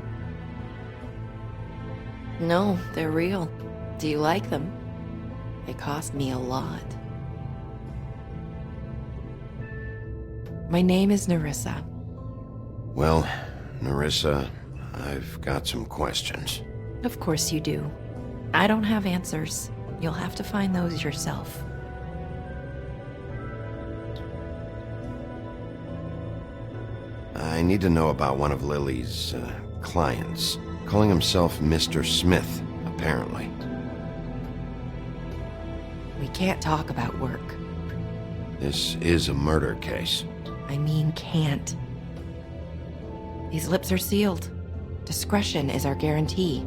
No, they're real. Do you like them? They cost me a lot. My name is Nerissa. Well, Nerissa, I've got some questions. Of course you do. I don't have answers. You'll have to find those yourself. I need to know about one of Lily's clients. Calling himself Mr. Smith, apparently. We can't talk about work. This is a murder case. I mean can't. These lips are sealed. Discretion is our guarantee.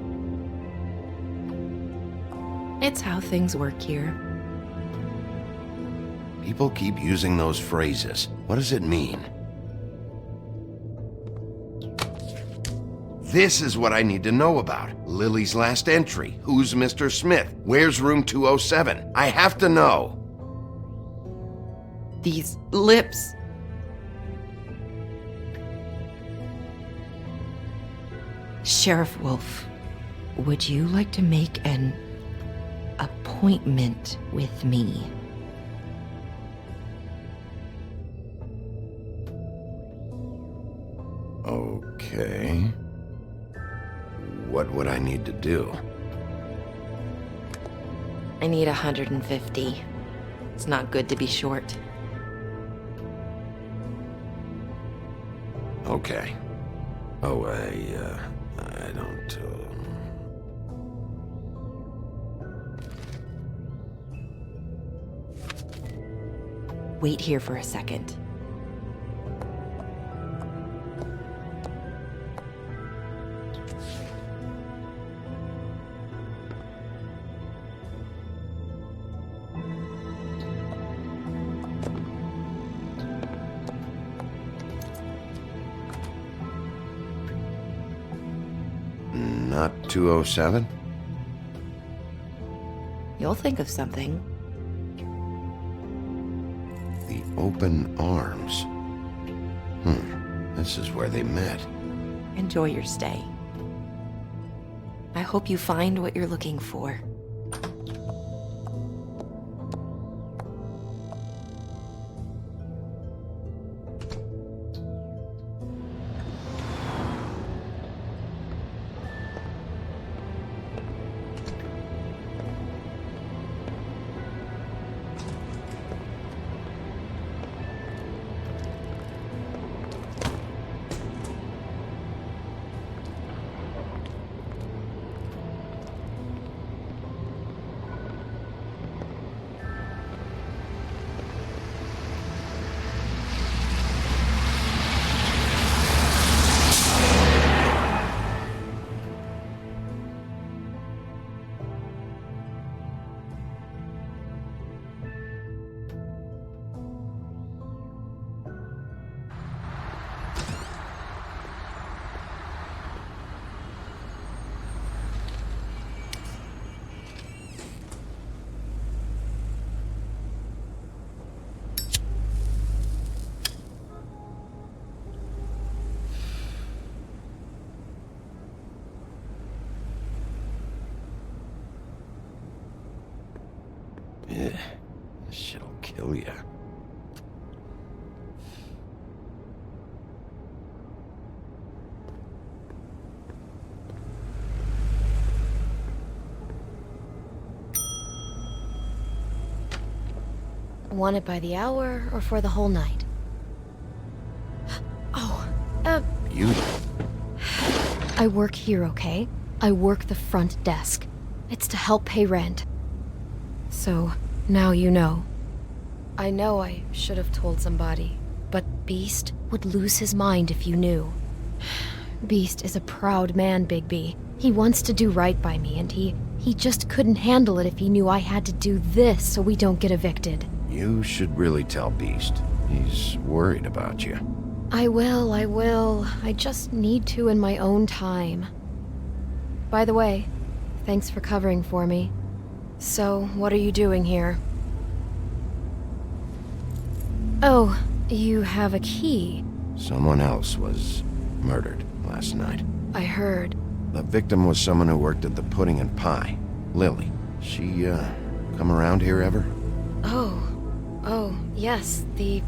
It's how things work here. People keep using those phrases. What does it mean? This is what I need to know about. Lily's last entry. Who's Mr. Smith? Where's room 207? I have to know. These lips. Sheriff Wolf, would you like to make an appointment with me? Okay. What would I need to do? I need 150. It's not good to be short. Okay. Oh, I don't, Wait here for a second. Not 207? You'll think of something. The Open Arms. This is where they met. Enjoy your stay. I hope you find what you're looking for. This shit'll kill ya. Want it by the hour or for the whole night? Beauty. I work here, okay? I work the front desk. It's to help pay rent. So, now you know. I know I should have told somebody, but Beast would lose his mind if you knew. Beast is a proud man, Bigby. He wants to do right by me, and he just couldn't handle it if he knew I had to do this so we don't get evicted. You should really tell Beast. He's worried about you. I will. I just need to in my own time. By the way, thanks for covering for me. So, what are you doing here? Oh, you have a key. Someone else was murdered last night. I heard. The victim was someone who worked at the Pudding and Pie. Lily. She, come around here ever? Oh, yes, the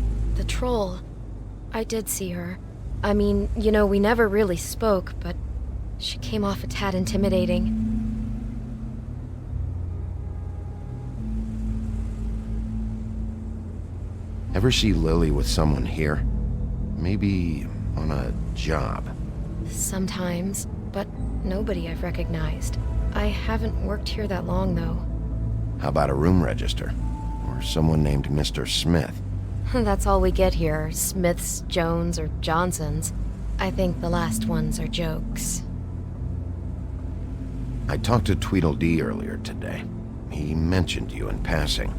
troll. I did see her. I mean, you know, we never really spoke, but she came off a tad intimidating. Ever see Lily with someone here? Maybe on a job. Sometimes, but nobody I've recognized. I haven't worked here that long, though. How about a room register? Or someone named Mr. Smith? That's all we get here, Smiths, Jones, or Johnsons. I think the last ones are jokes. I talked to Tweedledee earlier today. He mentioned you in passing.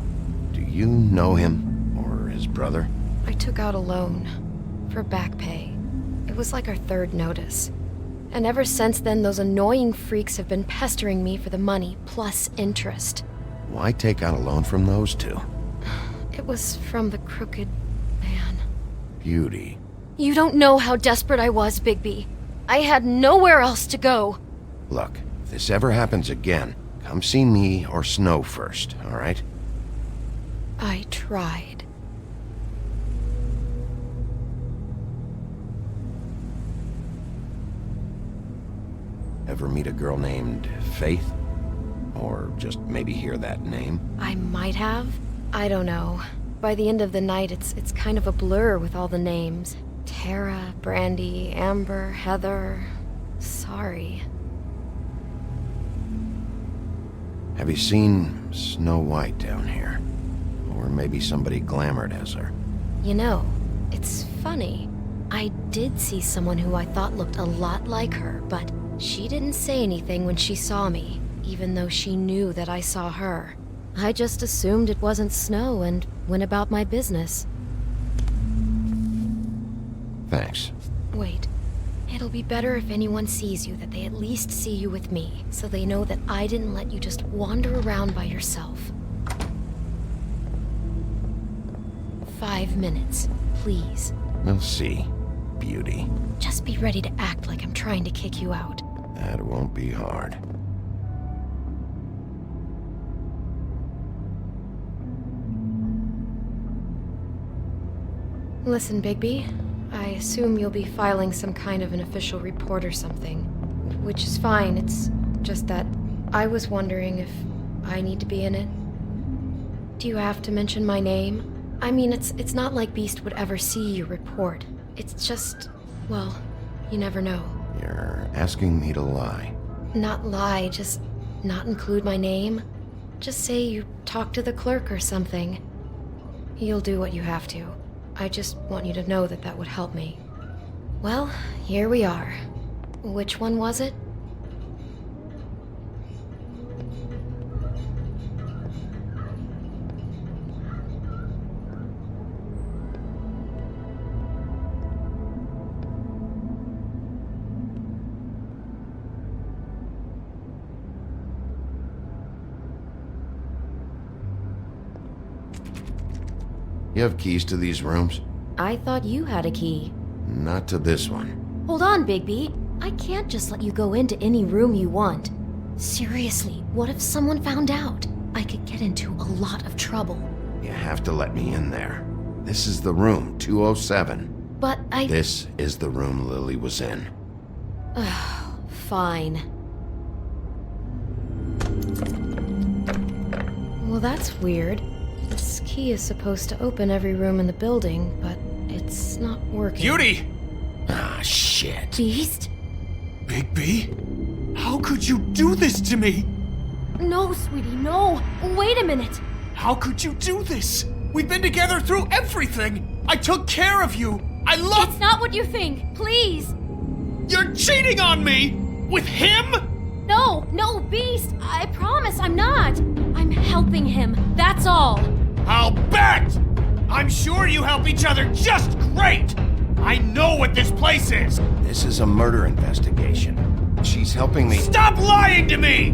Do you know him, or his brother? I took out a loan for back pay. It was like our third notice. And ever since then, those annoying freaks have been pestering me for the money, plus interest. Why take out a loan from those two? It was from the crooked man. Beauty. You don't know how desperate I was, Bigby. I had nowhere else to go. Look, if this ever happens again, come see me or Snow first, all right? I tried. Ever meet a girl named Faith? Or just maybe hear that name? I might have. I don't know. By the end of the night, it's kind of a blur with all the names. Tara, Brandy, Amber, Heather. Sorry. Have you seen Snow White down here? Or maybe somebody glamored as her? You know, it's funny. I did see someone who I thought looked a lot like her, but she didn't say anything when she saw me, even though she knew that I saw her. I just assumed it wasn't Snow and went about my business. Thanks. Wait, It'll be better if anyone sees you that they at least see you with me, so they know that I didn't let you just wander around by yourself. 5 minutes, please. We'll see, beauty. Just be ready to act like I'm trying to kick you out. That won't be hard. Listen, Bigby, I assume you'll be filing some kind of an official report or something. Which is fine, it's just that I was wondering if I need to be in it. Do you have to mention my name? I mean, it's not like Beast would ever see your report. It's just, well, you never know. You're asking me to lie. Not lie, just not include my name. Just say you talked to the clerk or something. You'll do what you have to. I just want you to know that that would help me. Well, here we are. Which one was it? You have keys to these rooms? I thought you had a key. Not to this one. Hold on, Bigby. I can't just let you go into any room you want. Seriously, what if someone found out? I could get into a lot of trouble. You have to let me in there. This is the room, 207. But I... This is the room Lily was in. Fine. Well, that's weird. This key is supposed to open every room in the building, but it's not working. Beauty! Ah, shit. Beast? Bigby? How could you do this to me? No, sweetie, no. Wait a minute. How could you do this? We've been together through everything. I took care of you. I love... It's not what you think. Please. You're cheating on me! With him? No, Beast. I promise I'm not. I'm helping him. That's all. I'll bet! I'm sure you help each other just great! I know what this place is! This is a murder investigation. She's helping me... Stop lying to me!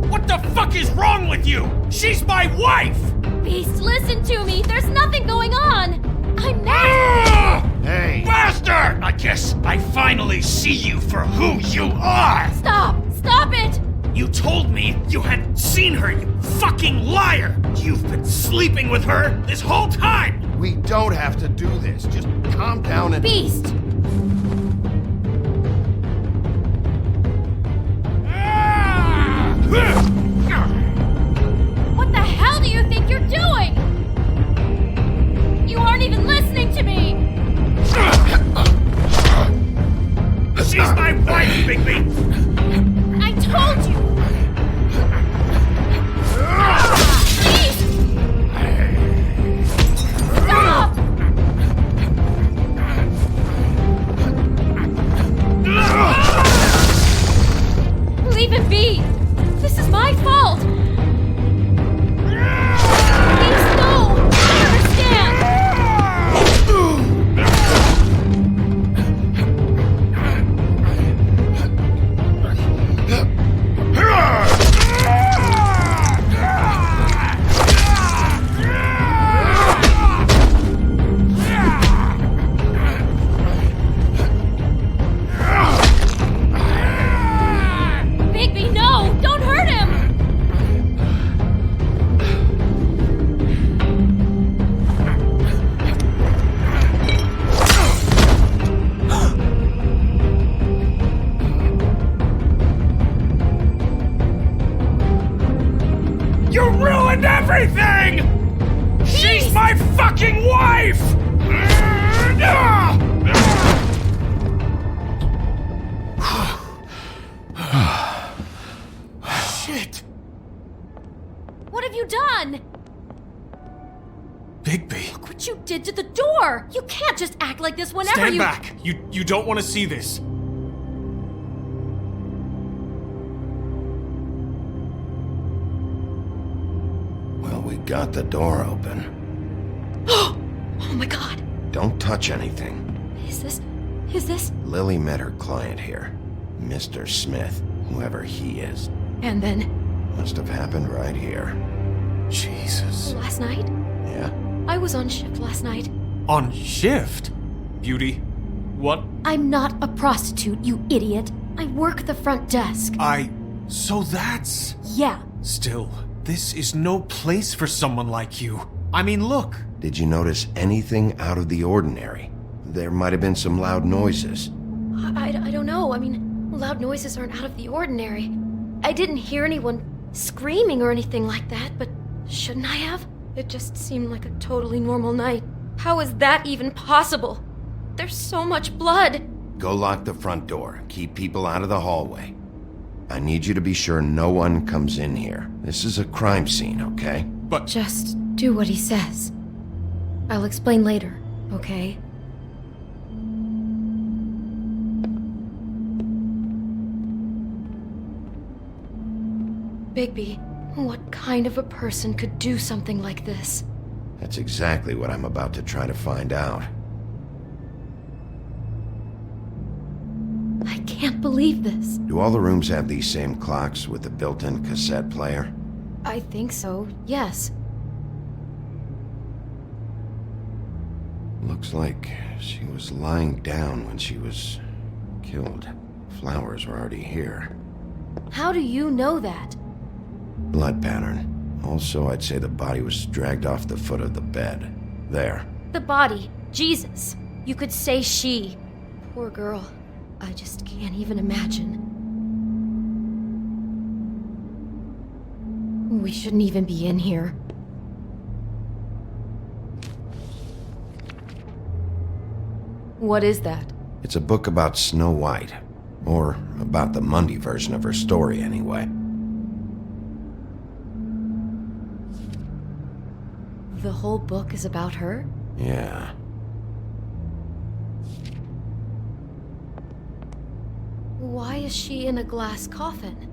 What the fuck is wrong with you? She's my wife! Beast, listen to me. There's nothing going on. I'm not... Hey! Bastard! I guess I finally see you for who you are! Stop! Stop it! You told me you had seen her, you fucking liar! You've been sleeping with her this whole time! We don't have to do this. Just calm down and... Beast! What the hell do you think you're doing? You aren't even listening to me! She's my wife, Bigby! I told you! Beast! Stop! Leave him be! This is my fault! Beast, no! I understand! Bigby, no! Don't hurt him! You ruined everything! She's my fucking wife! Shit! What have you done? Bigby. Look what you did to the door! You can't just act like this whenever Stand you- back! You don't want to see this. Well, we got the door open. Oh my god! Don't touch anything. Is this... Lily met her client here, Mr. Smith, whoever he is. And then... Must have happened right here. Jesus. Last night? Yeah? I was on shift last night. On shift? Beauty, what? I'm not a prostitute, you idiot. I work the front desk. So that's... Yeah. Still, this is no place for someone like you. I mean, look. Did you notice anything out of the ordinary? There might have been some loud noises. I don't know. I mean, loud noises aren't out of the ordinary. I didn't hear anyone screaming or anything like that, but shouldn't I have? It just seemed like a totally normal night. How is that even possible? There's so much blood. Go lock the front door. Keep people out of the hallway. I need you to be sure no one comes in here. This is a crime scene, okay? But... Just do what he says. I'll explain later, okay? Bigby, what kind of a person could do something like this? That's exactly what I'm about to try to find out. I can't believe this. Do all the rooms have these same clocks with the built-in cassette player? I think so, yes. Looks like she was lying down when she was killed. Flowers were already here. How do you know that? Blood pattern. Also, I'd say the body was dragged off the foot of the bed. There. The body. Jesus. You could say she. Poor girl. I just can't even imagine. We shouldn't even be in here. What is that? It's a book about Snow White. Or about the Mundy version of her story, anyway. The whole book is about her? Yeah. Why is she in a glass coffin?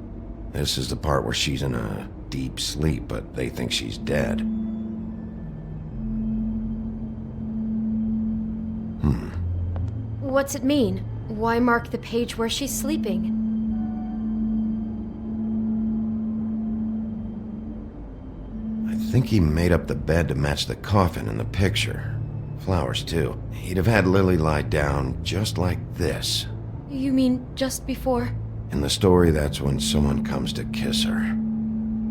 This is the part where she's in a deep sleep, but they think she's dead. What's it mean? Why mark the page where she's sleeping? I think he made up the bed to match the coffin in the picture. Flowers, too. He'd have had Lily lie down just like this. You mean just before? In the story, that's when someone comes to kiss her.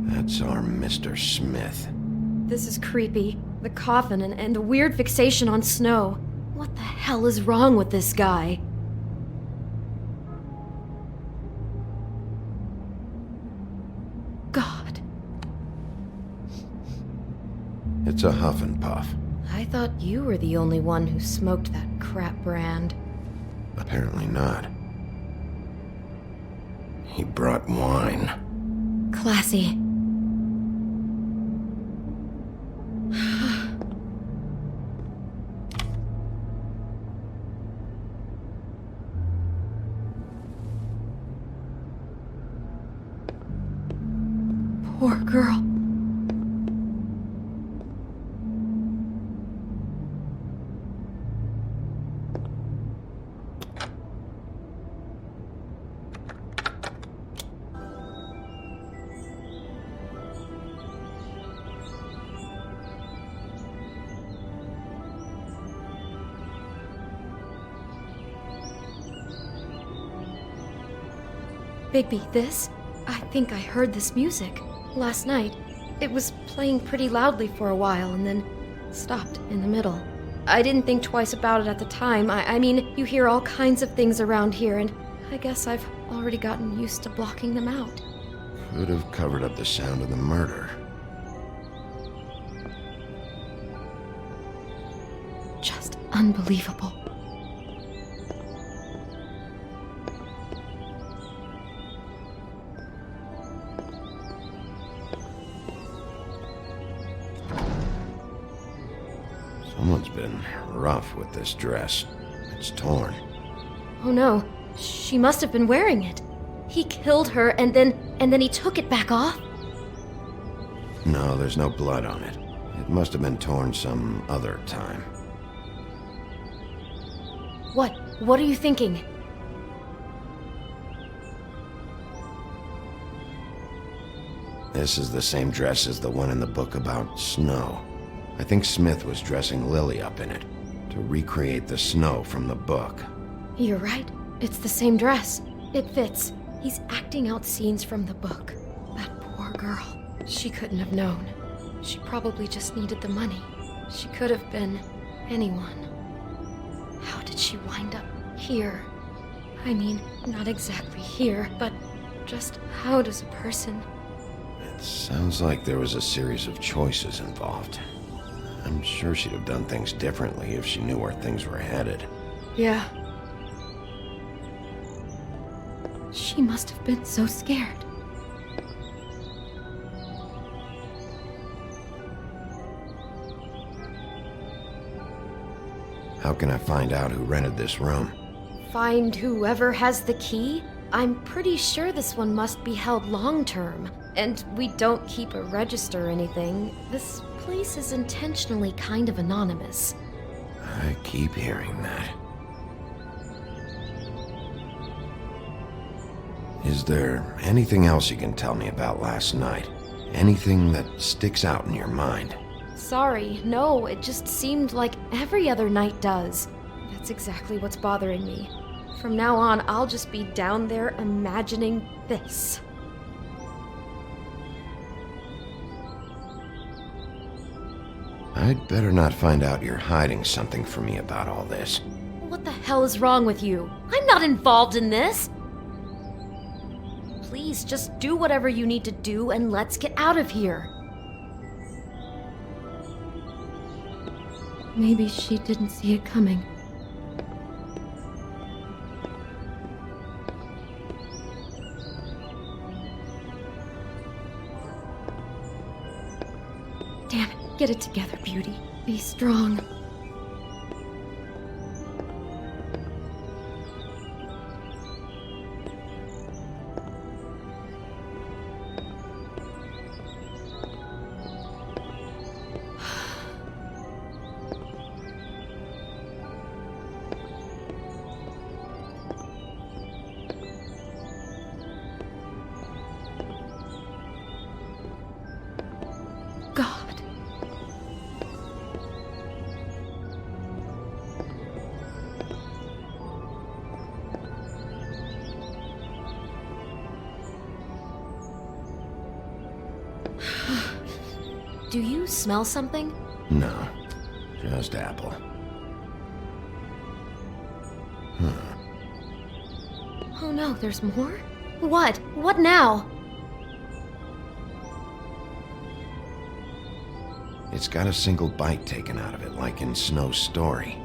That's our Mr. Smith. This is creepy. The coffin and the weird fixation on Snow. What the hell is wrong with this guy? God. It's a huff and puff. I thought you were the only one who smoked that crap brand. Apparently not. He brought wine. Classy. Poor girl. Bigby, this? I think I heard this music. Last night. It was playing pretty loudly for a while and then stopped in the middle. I didn't think twice about it at the time. I mean, you hear all kinds of things around here, and I guess I've already gotten used to blocking them out. Could have covered up the sound of the murder. Just unbelievable. Someone's been rough with this dress. It's torn. Oh no, she must have been wearing it. He killed her and then he took it back off? No, there's no blood on it. It must have been torn some other time. What? What are you thinking? This is the same dress as the one in the book about snow. I think Smith was dressing Lily up in it, to recreate the snow from the book. You're right. It's the same dress. It fits. He's acting out scenes from the book. That poor girl. She couldn't have known. She probably just needed the money. She could have been anyone. How did she wind up here? I mean, not exactly here, but just how does a person... It sounds like there was a series of choices involved. I'm sure she'd have done things differently if she knew where things were headed. Yeah. She must have been so scared. How can I find out who rented this room? Find whoever has the key? I'm pretty sure this one must be held long-term. And we don't keep a register or anything. This place is intentionally kind of anonymous. I keep hearing that. Is there anything else you can tell me about last night? Anything that sticks out in your mind? Sorry, no, it just seemed like every other night does. That's exactly what's bothering me. From now on, I'll just be down there imagining this. I'd better not find out you're hiding something from me about all this. What the hell is wrong with you? I'm not involved in this! Please, just do whatever you need to do and let's get out of here. Maybe she didn't see it coming. Damn it, get it together, Beauty. Be strong. God. Do you smell something? No, just apple. Oh no, there's more? What? What now? It's got a single bite taken out of it, like in Snow's story.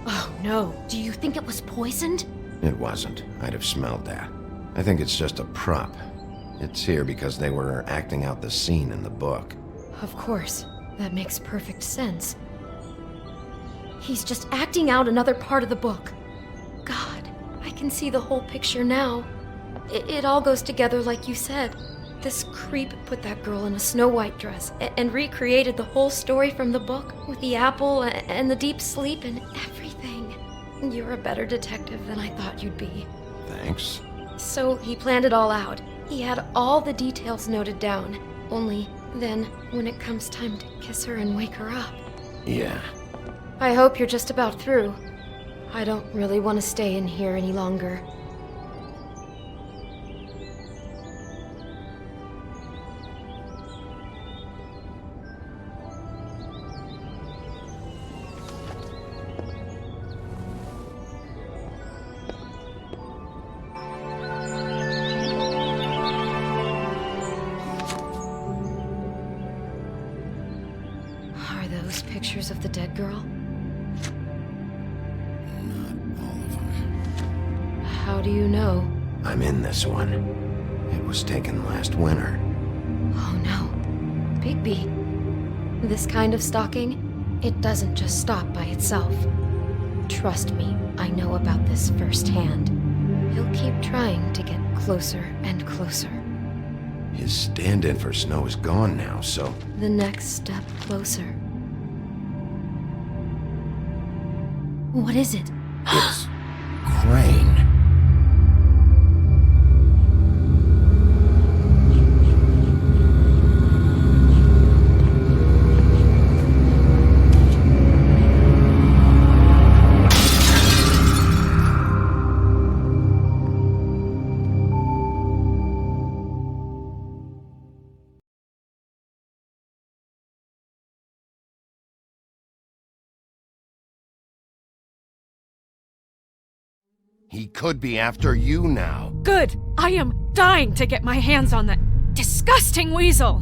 Oh no, do you think it was poisoned? It wasn't. I'd have smelled that. I think it's just a prop. It's here because they were acting out the scene in the book. Of course, that makes perfect sense. He's just acting out another part of the book. God, I can see the whole picture now. It all goes together like you said. This creep put that girl in a Snow White dress and recreated the whole story from the book with the apple and the deep sleep and everything. You're a better detective than I thought you'd be. Thanks. So he planned it all out. He had all the details noted down. Only then, when it comes time to kiss her and wake her up. Yeah. I hope you're just about through. I don't really want to stay in here any longer. Are those pictures of the dead girl? How do you know? I'm in this one. It was taken last winter. Oh no. Bigby. This kind of stalking, it doesn't just stop by itself. Trust me, I know about this firsthand. He'll keep trying to get closer and closer. His stand-in for Snow is gone now, so... The next step closer. What is it? It's He could be after you now. Good! I am dying to get my hands on that disgusting weasel!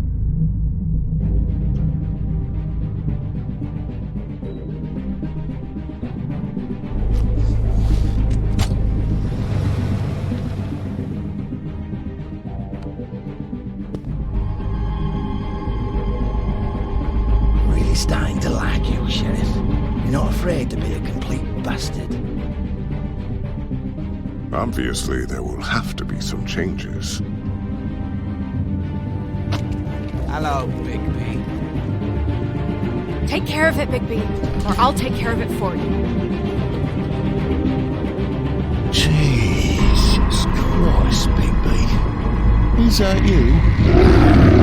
Really starting to like you, Sheriff. You're not afraid to be a complete bastard. Obviously, there will have to be some changes. Hello, Bigby. Take care of it, Bigby, or I'll take care of it for you. Jesus Christ, Bigby. Is that you?